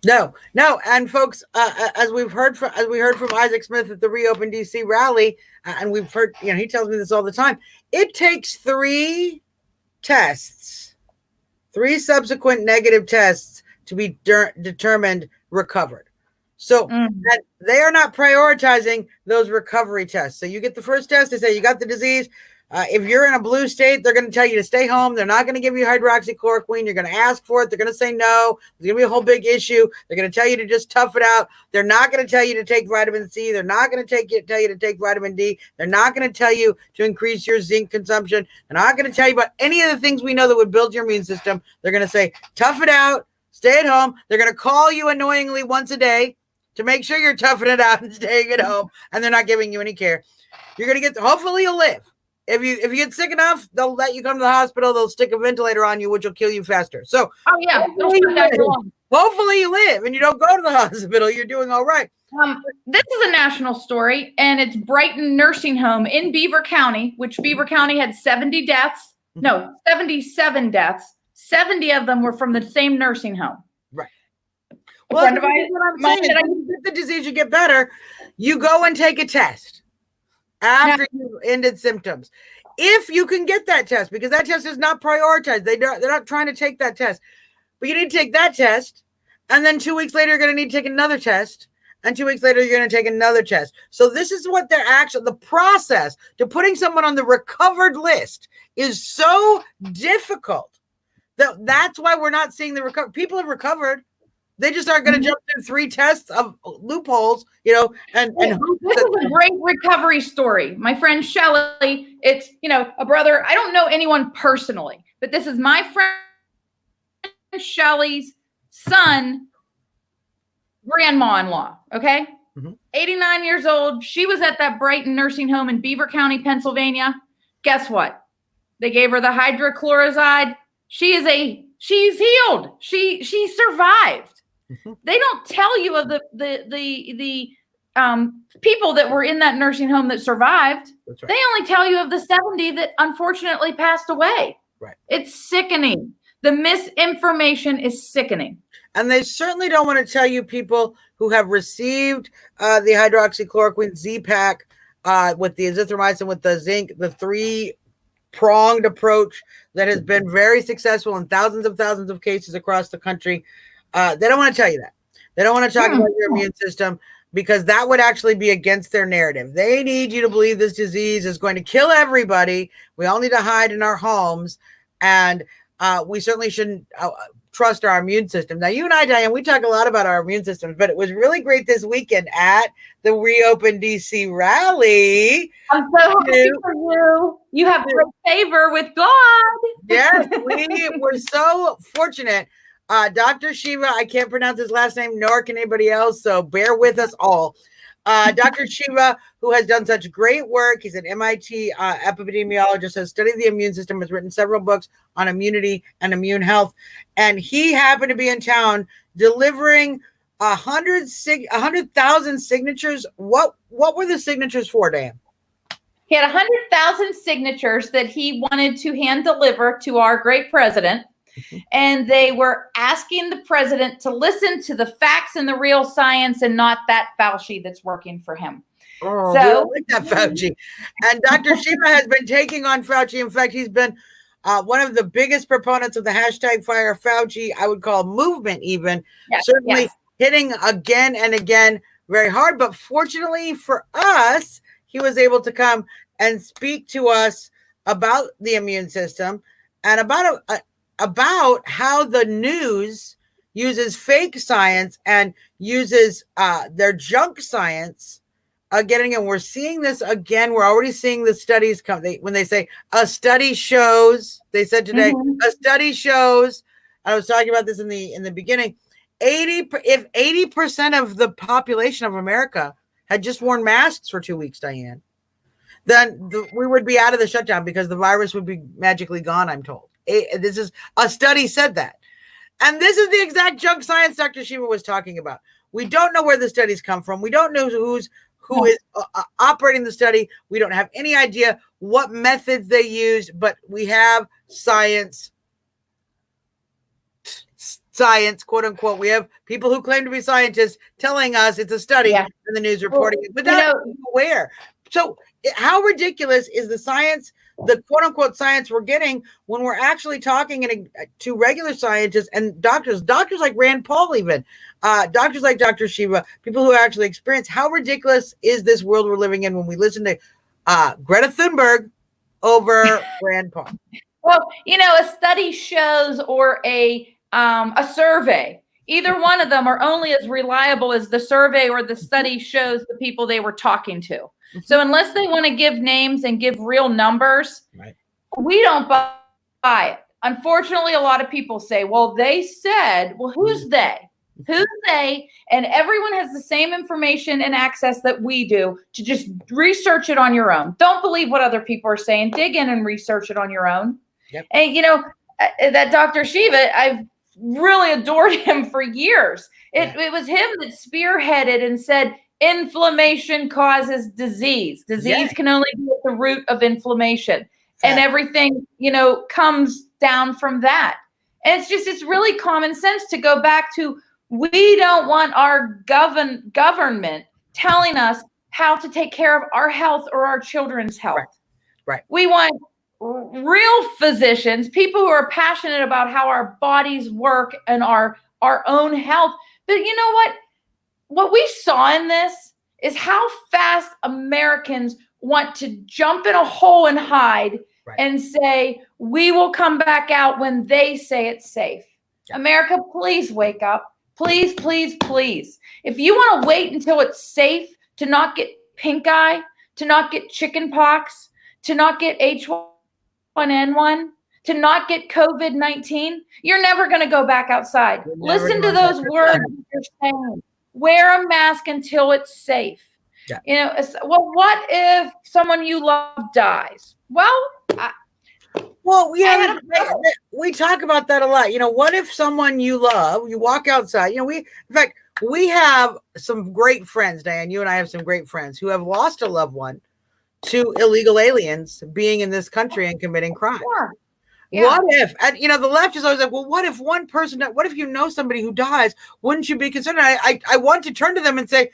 Speaker 3: No. And folks, as we heard from Isaac Smith at the Reopen DC rally, and we've heard, he tells me this all the time. It takes 3 tests, 3 subsequent negative tests to be determined recovered. So they are not prioritizing those recovery tests. So you get the first test, they say you got the disease. If you're in a blue state, they're going to tell you to stay home. They're not going to give you hydroxychloroquine. You're going to ask for it. They're going to say no. There's going to be a whole big issue. They're going to tell you to just tough it out. They're not going to tell you to take vitamin C. They're not going to tell you to take vitamin D. They're not going to tell you to increase your zinc consumption. They're not going to tell you about any of the things we know that would build your immune system. They're going to say, tough it out, stay at home. They're going to call you annoyingly once a day to make sure you're toughing it out and staying at home, and they're not giving you any care. You're going to hopefully you'll live. If you get sick enough, they'll let you come to the hospital. They'll stick a ventilator on you, which will kill you faster. So, hopefully you live and you don't go to the hospital. You're doing all right.
Speaker 4: This is a national story, and it's Brighton Nursing Home in Beaver County, which Beaver County had 77 deaths. 70 of them were from the same nursing home.
Speaker 3: Right. Well, that's what I'm saying. You get the disease, you get better. You go and take a test after you've ended symptoms. If you can get that test, because that test is not prioritized. They're not trying to take that test. But you need to take that test, and then 2 weeks later, you're going to need to take another test, and 2 weeks later, you're going to take another test. So this is what the process to putting someone on the recovered list is so difficult. That's why we're not seeing the recovery. People have recovered. They just aren't going to jump through 3 tests of loopholes, and
Speaker 4: this is a great recovery story. My friend Shelly, it's, a brother. I don't know anyone personally, but this is my friend Shelly's son, grandma-in-law. Okay. 89 years old. She was at that Brighton nursing home in Beaver County, Pennsylvania. Guess what? They gave her the hydrochloride. She's healed. She survived. They don't tell you of the people that were in that nursing home that survived.
Speaker 3: That's right.
Speaker 4: They only tell you of the 70 that unfortunately passed away.
Speaker 3: Right. It's
Speaker 4: sickening. The misinformation is sickening.
Speaker 3: And they certainly don't want to tell you people who have received the hydroxychloroquine Z-Pak with the azithromycin, with the zinc, the 3-pronged approach that has been very successful in thousands of cases across the country. They don't want to tell you that. They don't want to talk about your immune system, because that would actually be against their narrative. They need you to believe this disease is going to kill everybody. We all need to hide in our homes, and we certainly shouldn't trust our immune system. Now, you and I, Diane, we talk a lot about our immune systems, but it was really great this weekend at the Reopen DC rally.
Speaker 4: I'm so happy for you. You have great favor with God.
Speaker 3: Yes, we were so fortunate. Dr. Shiva, I can't pronounce his last name, nor can anybody else, so bear with us all. Dr. Shiva, who has done such great work, he's an MIT epidemiologist, has studied the immune system, has written several books on immunity and immune health, and he happened to be in town delivering 100,000 signatures. What were the signatures for, Dan?
Speaker 4: He had 100,000 signatures that he wanted to hand deliver to our great president. And they were asking the president to listen to the facts and the real science, and not that Fauci that's working for him.
Speaker 3: Oh, so we like that Fauci. And Dr. Shiva has been taking on Fauci. In fact, he's been one of the biggest proponents of the hashtag Fire Fauci, I would call movement even.
Speaker 4: Yes,
Speaker 3: certainly.
Speaker 4: Yes.
Speaker 3: hitting again and again very hard. But fortunately for us, he was able to come and speak to us about the immune system and about how the news uses fake science and uses their junk science again. And we're seeing this again. We're already seeing the studies come. When they say a study shows, they said today, a study shows. I was talking about this in the beginning. If 80% of the population of America had just worn masks for 2 weeks, Diane, then we would be out of the shutdown because the virus would be magically gone, I'm told. This is a study said that. And this is the exact junk science Dr. Shiva was talking about. We don't know where the studies come from. We don't know who is operating the study. We don't have any idea what methods they use, but we have science, quote unquote. We have people who claim to be scientists telling us it's a study and the news reporting it, but not aware. So how ridiculous is the science, the quote unquote science we're getting when we're actually talking to regular scientists and doctors like Rand Paul, even doctors like Dr. Shiva, people who actually experience. How ridiculous is this world we're living in when we listen to Greta Thunberg over Rand Paul?
Speaker 4: Well, a study shows or a survey. Either one of them are only as reliable as the survey or the study shows the people they were talking to. So unless they want to give names and give real numbers, we don't buy it. Unfortunately, a lot of people say, well, they said, well, who's they? Who's they? And everyone has the same information and access that we do to just research it on your own. Don't believe what other people are saying. Dig in and research it on your own. Yep. And, that Dr. Shiva, I've really adored him for years. It was him that spearheaded and said, inflammation causes disease. Disease can only be at the root of inflammation. And everything, comes down from that. And it's really common sense to go back to, we don't want our government telling us how to take care of our health or our children's health. Right. We want real physicians, people who are passionate about how our bodies work and our own health. But you know what? What we saw in this is how fast Americans want to jump in a hole and hide and say, we will come back out when they say it's safe. Yeah. America, please wake up. Please, please, please. If you want to wait until it's safe to not get pink eye, to not get chicken pox, to not get H1N1, to not get COVID-19, you're never going to go back outside. Listen to those words you're saying. Wear a mask until it's safe. Yeah. Well, what if someone you love dies? Well,
Speaker 3: we talk about that a lot. What if someone you love, you walk outside, we have some great friends, Diane, you and I have some great friends who have lost a loved one to illegal aliens being in this country and committing crime. Yeah. What if, the left is always like, well, what if one person, what if somebody who dies, wouldn't you be concerned? I want to turn to them and say,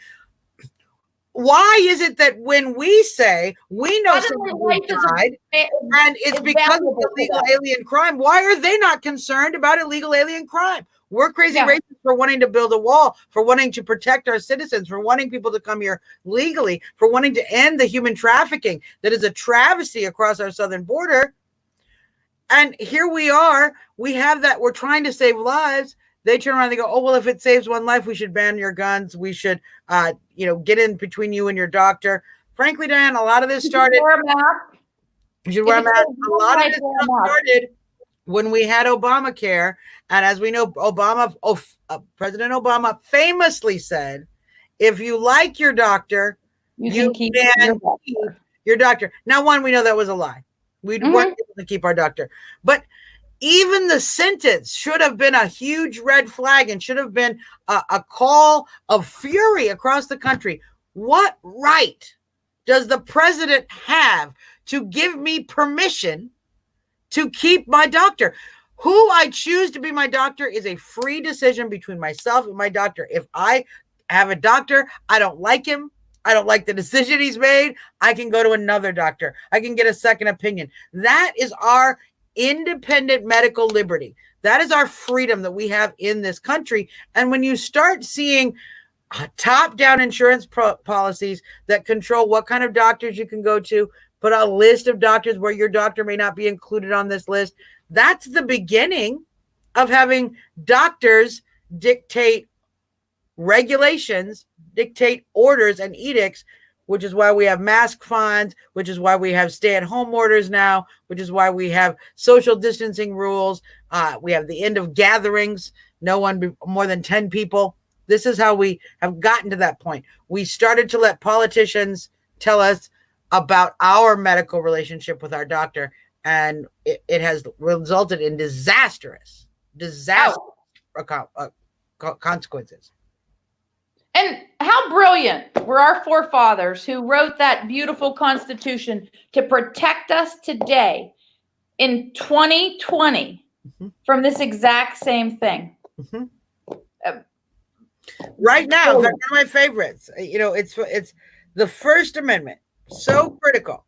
Speaker 3: why is it that when we say we know somebody who died and it's because of illegal alien crime, why are they not concerned about illegal alien crime? We're crazy racists for wanting to build a wall, for wanting to protect our citizens, for wanting people to come here legally, for wanting to end the human trafficking that is a travesty across our southern border. And here we are, we have that, we're trying to save lives. They turn around and they go, oh, well, if it saves one life, we should ban your guns. We should, get in between you and your doctor. Frankly, Diane, a lot of this started. You should wear a mask. A lot of this started when we had Obamacare. And as we know, President Obama famously said, if you like your doctor, you can keep your doctor. Now, we know that was a lie. We weren't able to keep our doctor. But even the sentence should have been a huge red flag and should have been a call of fury across the country. What right does the president have to give me permission to keep my doctor? Who I choose to be my doctor is a free decision between myself and my doctor. If I have a doctor, I don't like him, I don't like the decision he's made, I can go to another doctor. I can get a second opinion. That is our independent medical liberty. That is our freedom that we have in this country. And when you start seeing top-down insurance policies that control what kind of doctors you can go to, put a list of doctors where your doctor may not be included on this list, that's the beginning of having doctors dictate regulations, dictate orders and edicts, which is why we have mask fines, which is why we have stay-at-home orders now, which is why we have social distancing rules. We have the end of gatherings, no one more than 10 people. This is how we have gotten to that point. We started to let politicians tell us about our medical relationship with our doctor, and it has resulted in disastrous consequences.
Speaker 4: And how brilliant were our forefathers who wrote that beautiful Constitution to protect us today in 2020 from this exact same thing.
Speaker 3: Right now, in fact, one of my favorites, it's the First Amendment, so critical.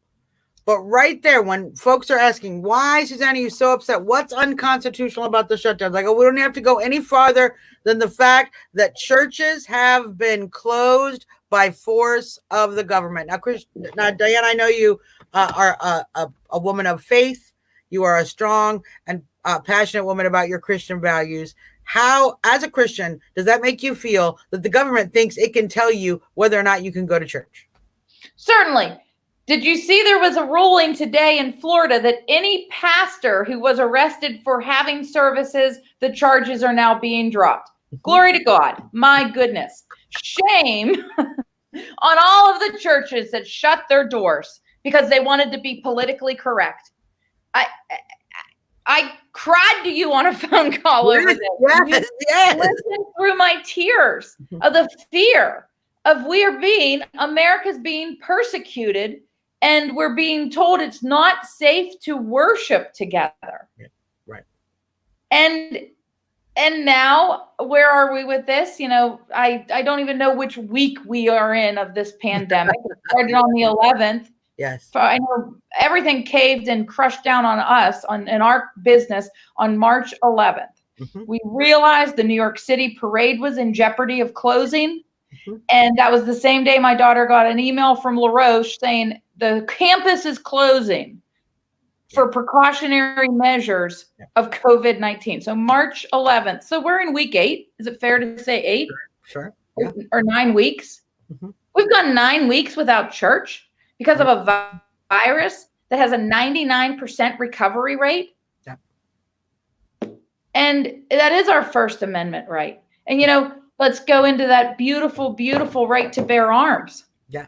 Speaker 3: But right there, when folks are asking, why, Suzzanne, are you so upset? What's unconstitutional about the shutdown? Like, we don't have to go any farther than the fact that churches have been closed by force of the government. Now, Diane, I know you are a woman of faith. You are a strong and passionate woman about your Christian values. How, as a Christian, does that make you feel that the government thinks it can tell you whether or not you can go to church?
Speaker 4: Certainly. Did you see there was a ruling today in Florida that any pastor who was arrested for having services, the charges are now being dropped? Glory to God. My goodness. Shame on all of the churches that shut their doors because they wanted to be politically correct. I cried to you on a phone call over this.
Speaker 3: Yes.
Speaker 4: Listen through my tears of the fear of America's being persecuted, and we're being told it's not safe to worship together.
Speaker 3: Right.
Speaker 4: And now where are we with this? I don't even know which week we are in of this pandemic. It started on the 11th.
Speaker 3: Yes.
Speaker 4: I know everything caved and crushed down on us in our business on March 11th. We realized the New York City parade was in jeopardy of closing. And that was the same day my daughter got an email from La Roche saying the campus is closing for precautionary measures of COVID-19. So March 11th. So we're in week 8. Is it fair to say 8?
Speaker 3: Sure. Yeah.
Speaker 4: Or 9 weeks? We've gone 9 weeks without church because of a virus that has a 99% recovery rate.
Speaker 3: Yeah.
Speaker 4: And that is our First Amendment right. And, let's go into that beautiful, beautiful right to bear arms.
Speaker 3: Yeah.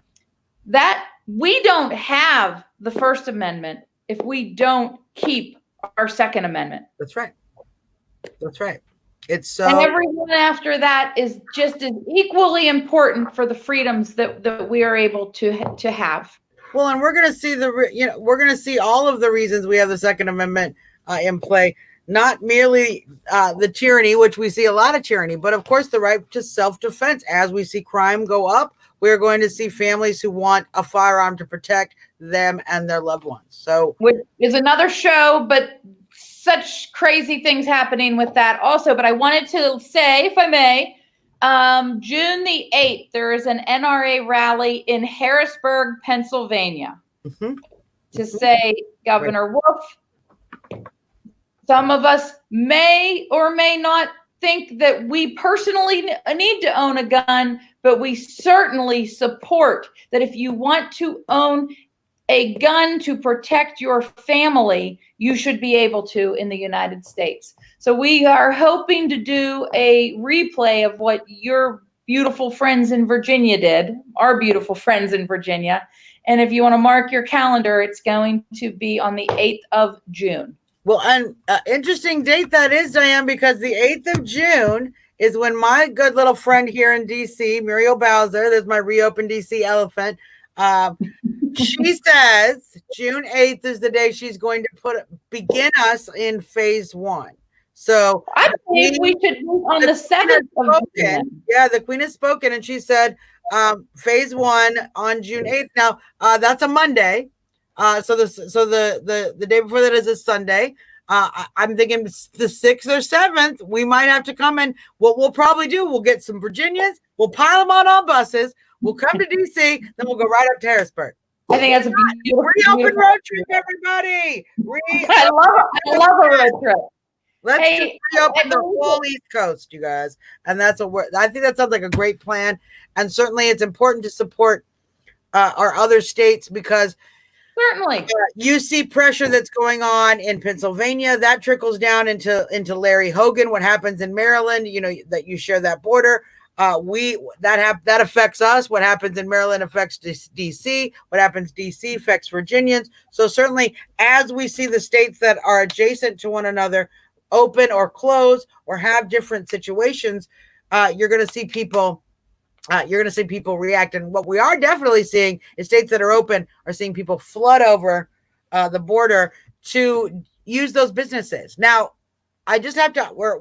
Speaker 4: That we don't have the First Amendment if we don't keep our Second Amendment.
Speaker 3: That's right. That's right. It's so.
Speaker 4: And everyone after that is just as equally important for the freedoms that we are able to have.
Speaker 3: Well, and we're going to see we're going to see all of the reasons we have the Second Amendment in play. Not merely the tyranny, which we see a lot of tyranny, but of course the right to self-defense. As we see crime go up, we're going to see families who want a firearm to protect them and their loved ones. So,
Speaker 4: which is another show, but such crazy things happening with that also. But I wanted to say, if I may, June the 8th, there is an NRA rally in Harrisburg, Pennsylvania, to say Governor Wolf. Some of us may or may not think that we personally need to own a gun, but we certainly support that if you want to own a gun to protect your family, you should be able to in the United States. So we are hoping to do a replay of what your beautiful friends in Virginia did, our beautiful friends in Virginia. And if you want to mark your calendar, it's going to be on the 8th of June.
Speaker 3: Well, and interesting date that is, Diane, because the 8th of June is when my good little friend here in D.C., Muriel Bowser, there's my reopened D.C. elephant, she says June 8th is the day she's going to begin us in phase 1. So
Speaker 4: I think we should move on the 7th of June.
Speaker 3: Yeah, the Queen has spoken, and she said phase 1 on June 8th. Now, that's a Monday. So the day before that is a Sunday. I'm thinking the 6th or 7th, we might have to come in. What we'll probably do, we'll get some Virginians, we'll pile them on all buses, we'll come to DC, then we'll go right up to Harrisburg.
Speaker 4: I think that's a beautiful
Speaker 3: Reopen road trip, everybody.
Speaker 4: I love a road trip.
Speaker 3: Let's just reopen the whole East Coast, you guys. And that's I think that sounds like a great plan. And certainly it's important to support our other states because
Speaker 4: certainly
Speaker 3: you see pressure that's going on in Pennsylvania that trickles down into Larry Hogan. What happens in Maryland, that you share that border. That affects us. What happens in Maryland affects DC. What happens DC affects Virginians. So certainly as we see the states that are adjacent to one another open or close or have different situations, you're going to see people react. And what we are definitely seeing is states that are open are seeing people flood over the border to use those businesses. Now, I just have to, we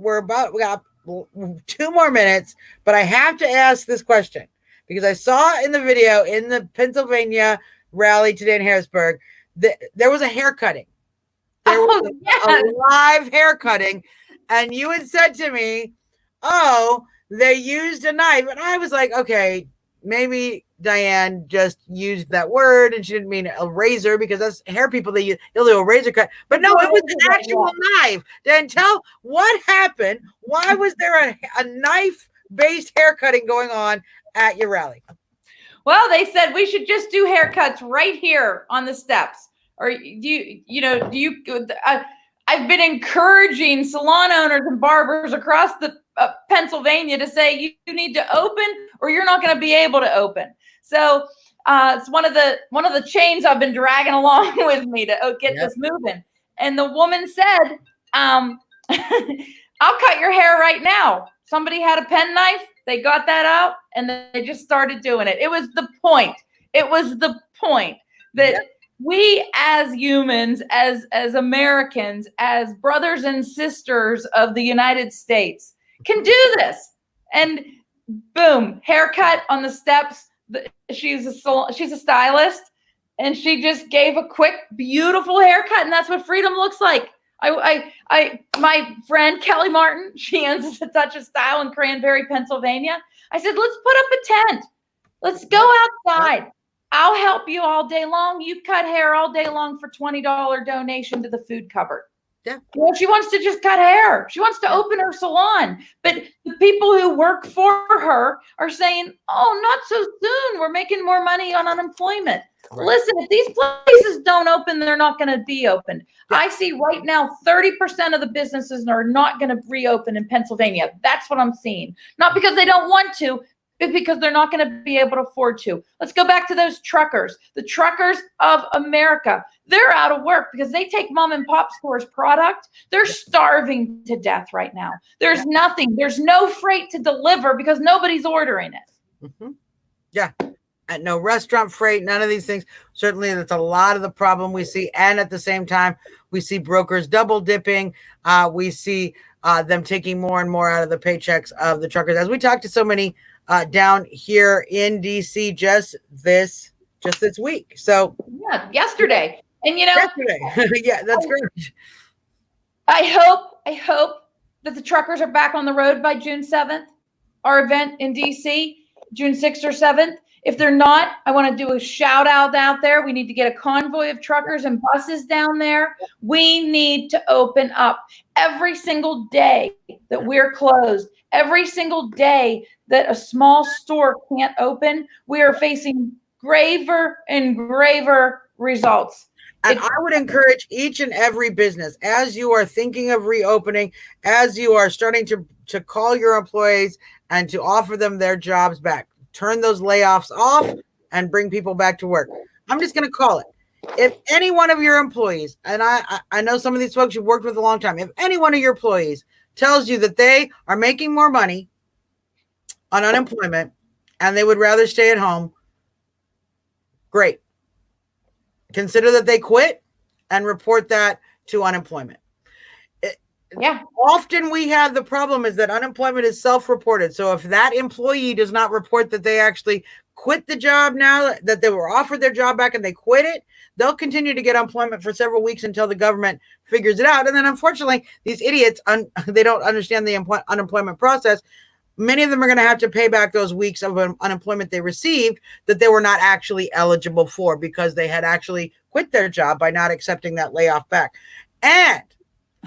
Speaker 3: got 2 more minutes, but I have to ask this question because I saw in the video in the Pennsylvania rally today in Harrisburg that there was a hair cutting. There was a live hair cutting. And you had said to me, oh, they used a knife. And I was like, okay, maybe Diane just used that word and she didn't mean a razor because that's hair people, they'll do a razor cut. But no, it was an actual knife. Then tell what happened. Why was there a knife-based hair cutting going on at your rally?
Speaker 4: Well, they said we should just do haircuts right here on the steps. Or I've been encouraging salon owners and barbers across the Pennsylvania to say you need to open or you're not going to be able to open. So it's one of the chains I've been dragging along with me to get this moving. And the woman said, I'll cut your hair right now. Somebody had a penknife. They got that out and they just started doing it. It was the point. That we as humans, as Americans, as brothers and sisters of the United States can do this. And boom, haircut on the steps. She's a stylist and she just gave a quick, beautiful haircut. And that's what freedom looks like. My friend Kelly Martin, she owns A Touch of Style in Cranberry, Pennsylvania. I said, let's put up a tent. Let's go outside. I'll help you all day long. You cut hair all day long for $20 donation to the food cupboard.
Speaker 3: Yeah.
Speaker 4: Well, she wants to just cut hair. She wants to open her salon. But the people who work for her are saying, oh, not so soon. We're making more money on unemployment. Right. Listen, if these places don't open, they're not going to be opened. Yeah. I see right now 30% of the businesses are not going to reopen in Pennsylvania. That's what I'm seeing. Not because they don't want to, because they're not going to be able to afford to. Let's go back to those truckers. The truckers of America, they're out of work because they take mom and pop stores product. They're starving to death right now. There's nothing. There's no freight to deliver because nobody's ordering it.
Speaker 3: Mm-hmm. Yeah. And no restaurant freight, none of these things. Certainly that's a lot of the problem we see. And at the same time, we see brokers double dipping. We see them taking more and more out of the paychecks of the truckers. As we talk to so many down here in DC just this week. So
Speaker 4: yeah, yesterday. And
Speaker 3: yesterday. Yeah, that's great.
Speaker 4: I hope that the truckers are back on the road by June 7th. Our event in DC, June 6th or 7th. If they're not, I want to do a shout out there. We need to get a convoy of truckers and buses down there. We need to open up every single day that we're closed. Every single day that a small store can't open, we are facing graver and graver results.
Speaker 3: And I would encourage each and every business, as you are thinking of reopening, as you are starting to call your employees and to offer them their jobs back, turn those layoffs off and bring people back to work. I'm just going to call it. If any one of your employees, and I know some of these folks you've worked with a long time, if any one of your employees tells you that they are making more money on unemployment and they would rather stay at home, great. Consider that they quit and report that to unemployment.
Speaker 4: Yeah.
Speaker 3: Often we have the problem is that unemployment is self-reported. So if that employee does not report that they actually quit the job now that they were offered their job back and they quit it, they'll continue to get unemployment for several weeks until the government figures it out. And then unfortunately, these idiots, they don't understand the unemployment process. Many of them are going to have to pay back those weeks of unemployment they received that they were not actually eligible for because they had actually quit their job by not accepting that layoff back. And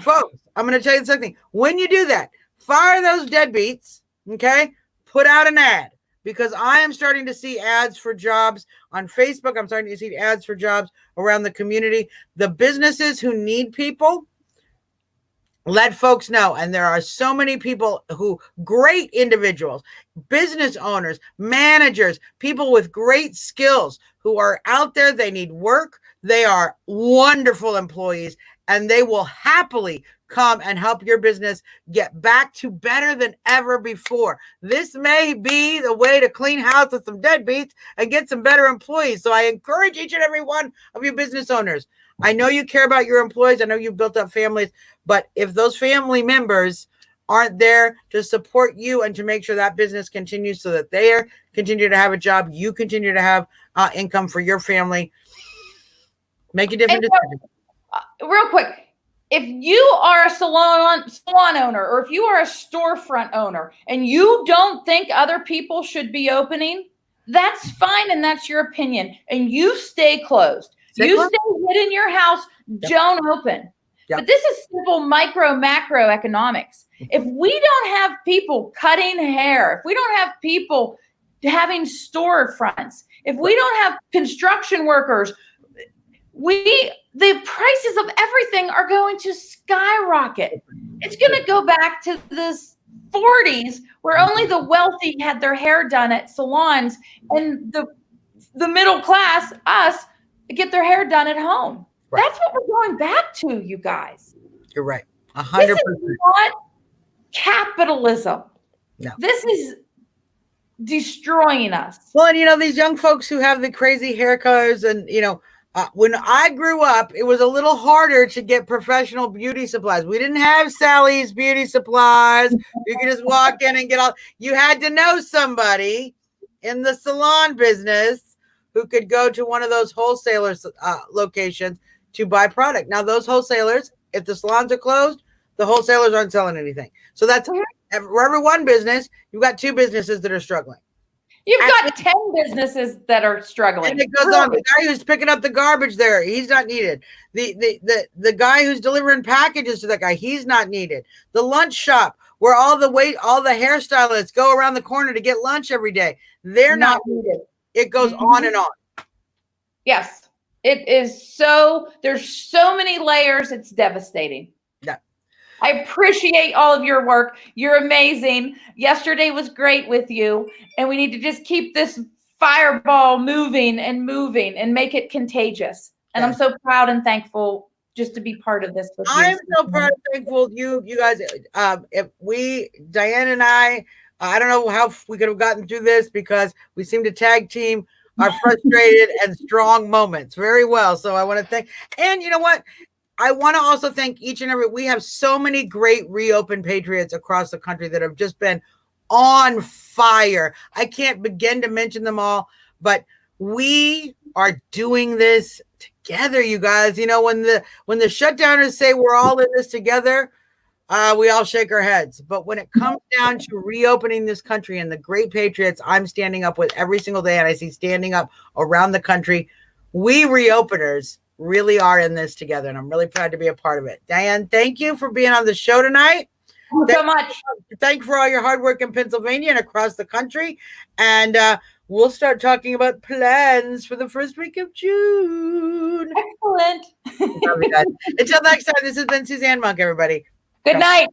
Speaker 3: folks, I'm going to tell you something. When you do that, fire those deadbeats, okay? Put out an ad because I am starting to see ads for jobs on Facebook. I'm starting to see ads for jobs around the community. The businesses who need people, let folks know. And there are so many people who, great individuals, business owners, managers, people with great skills who are out there. They need work. They are wonderful employees, and they will happily come and help your business get back to better than ever before. This may be the way to clean house with some deadbeats and get some better employees. So I encourage each and every one of you business owners. I know you care about your employees. I know you've built up families, but if those family members aren't there to support you and to make sure that business continues so that they continue to have a job, you continue to have income for your family, make a different decision.
Speaker 4: Real quick, if you are a salon owner or if you are a storefront owner and you don't think other people should be opening, that's fine and that's your opinion. And you stay closed. Stay hid in your house. Yep. Don't open. Yep. But this is simple macro economics. If we don't have people cutting hair, if we don't have people having storefronts, if we don't have construction workers, the prices of everything are going to skyrocket. It's going to go back to the 40s where only the wealthy had their hair done at salons and the middle class, us, get their hair done at home. Right. That's what we're going back to, you guys.
Speaker 3: You're right. 100%.
Speaker 4: This is not capitalism.
Speaker 3: No.
Speaker 4: This is destroying us.
Speaker 3: Well, and these young folks who have the crazy hair colors and, when I grew up, it was a little harder to get professional beauty supplies. We didn't have Sally's Beauty Supplies. You could just walk in and get all. You had to know somebody in the salon business who could go to one of those wholesalers locations to buy product. Now, those wholesalers, if the salons are closed, the wholesalers aren't selling anything. So that's for every one business, you've got two businesses that are struggling.
Speaker 4: You've got 10 businesses that are struggling.
Speaker 3: And it goes on. The guy who's picking up the garbage there, he's not needed. The guy who's delivering packages to that guy, he's not needed. The lunch shop where all the hairstylists go around the corner to get lunch every day, they're not needed. It goes on and on.
Speaker 4: Yes. It is there's so many layers, it's devastating.
Speaker 3: Yeah.
Speaker 4: I appreciate all of your work. You're amazing. Yesterday was great with you. And we need to just keep this fireball moving and make it contagious. And I'm so proud and thankful just to be part of this with you.
Speaker 3: I'm so proud and thankful you guys. Diane and I don't know how we could have gotten through this because we seem to tag team our frustrated and strong moments very well. So I want to thank, and you know what? I want to also thank we have so many great reopened patriots across the country that have just been on fire. I can't begin to mention them all, but we are doing this together, you guys. When the shutdowners say we're all in this together, we all shake our heads. But when it comes down to reopening this country and the great patriots I'm standing up with every single day, and I see standing up around the country, we reopeners really are in this together, and I'm really proud to be a part of it. Diane, thank you for being on the show tonight.
Speaker 4: Thank you so much.
Speaker 3: Thank you for all your hard work in Pennsylvania and across the country. And we'll start talking about plans for the first week of June.
Speaker 4: Excellent.
Speaker 3: Until next time, this has been Suzzanne Monk, everybody.
Speaker 4: Good night.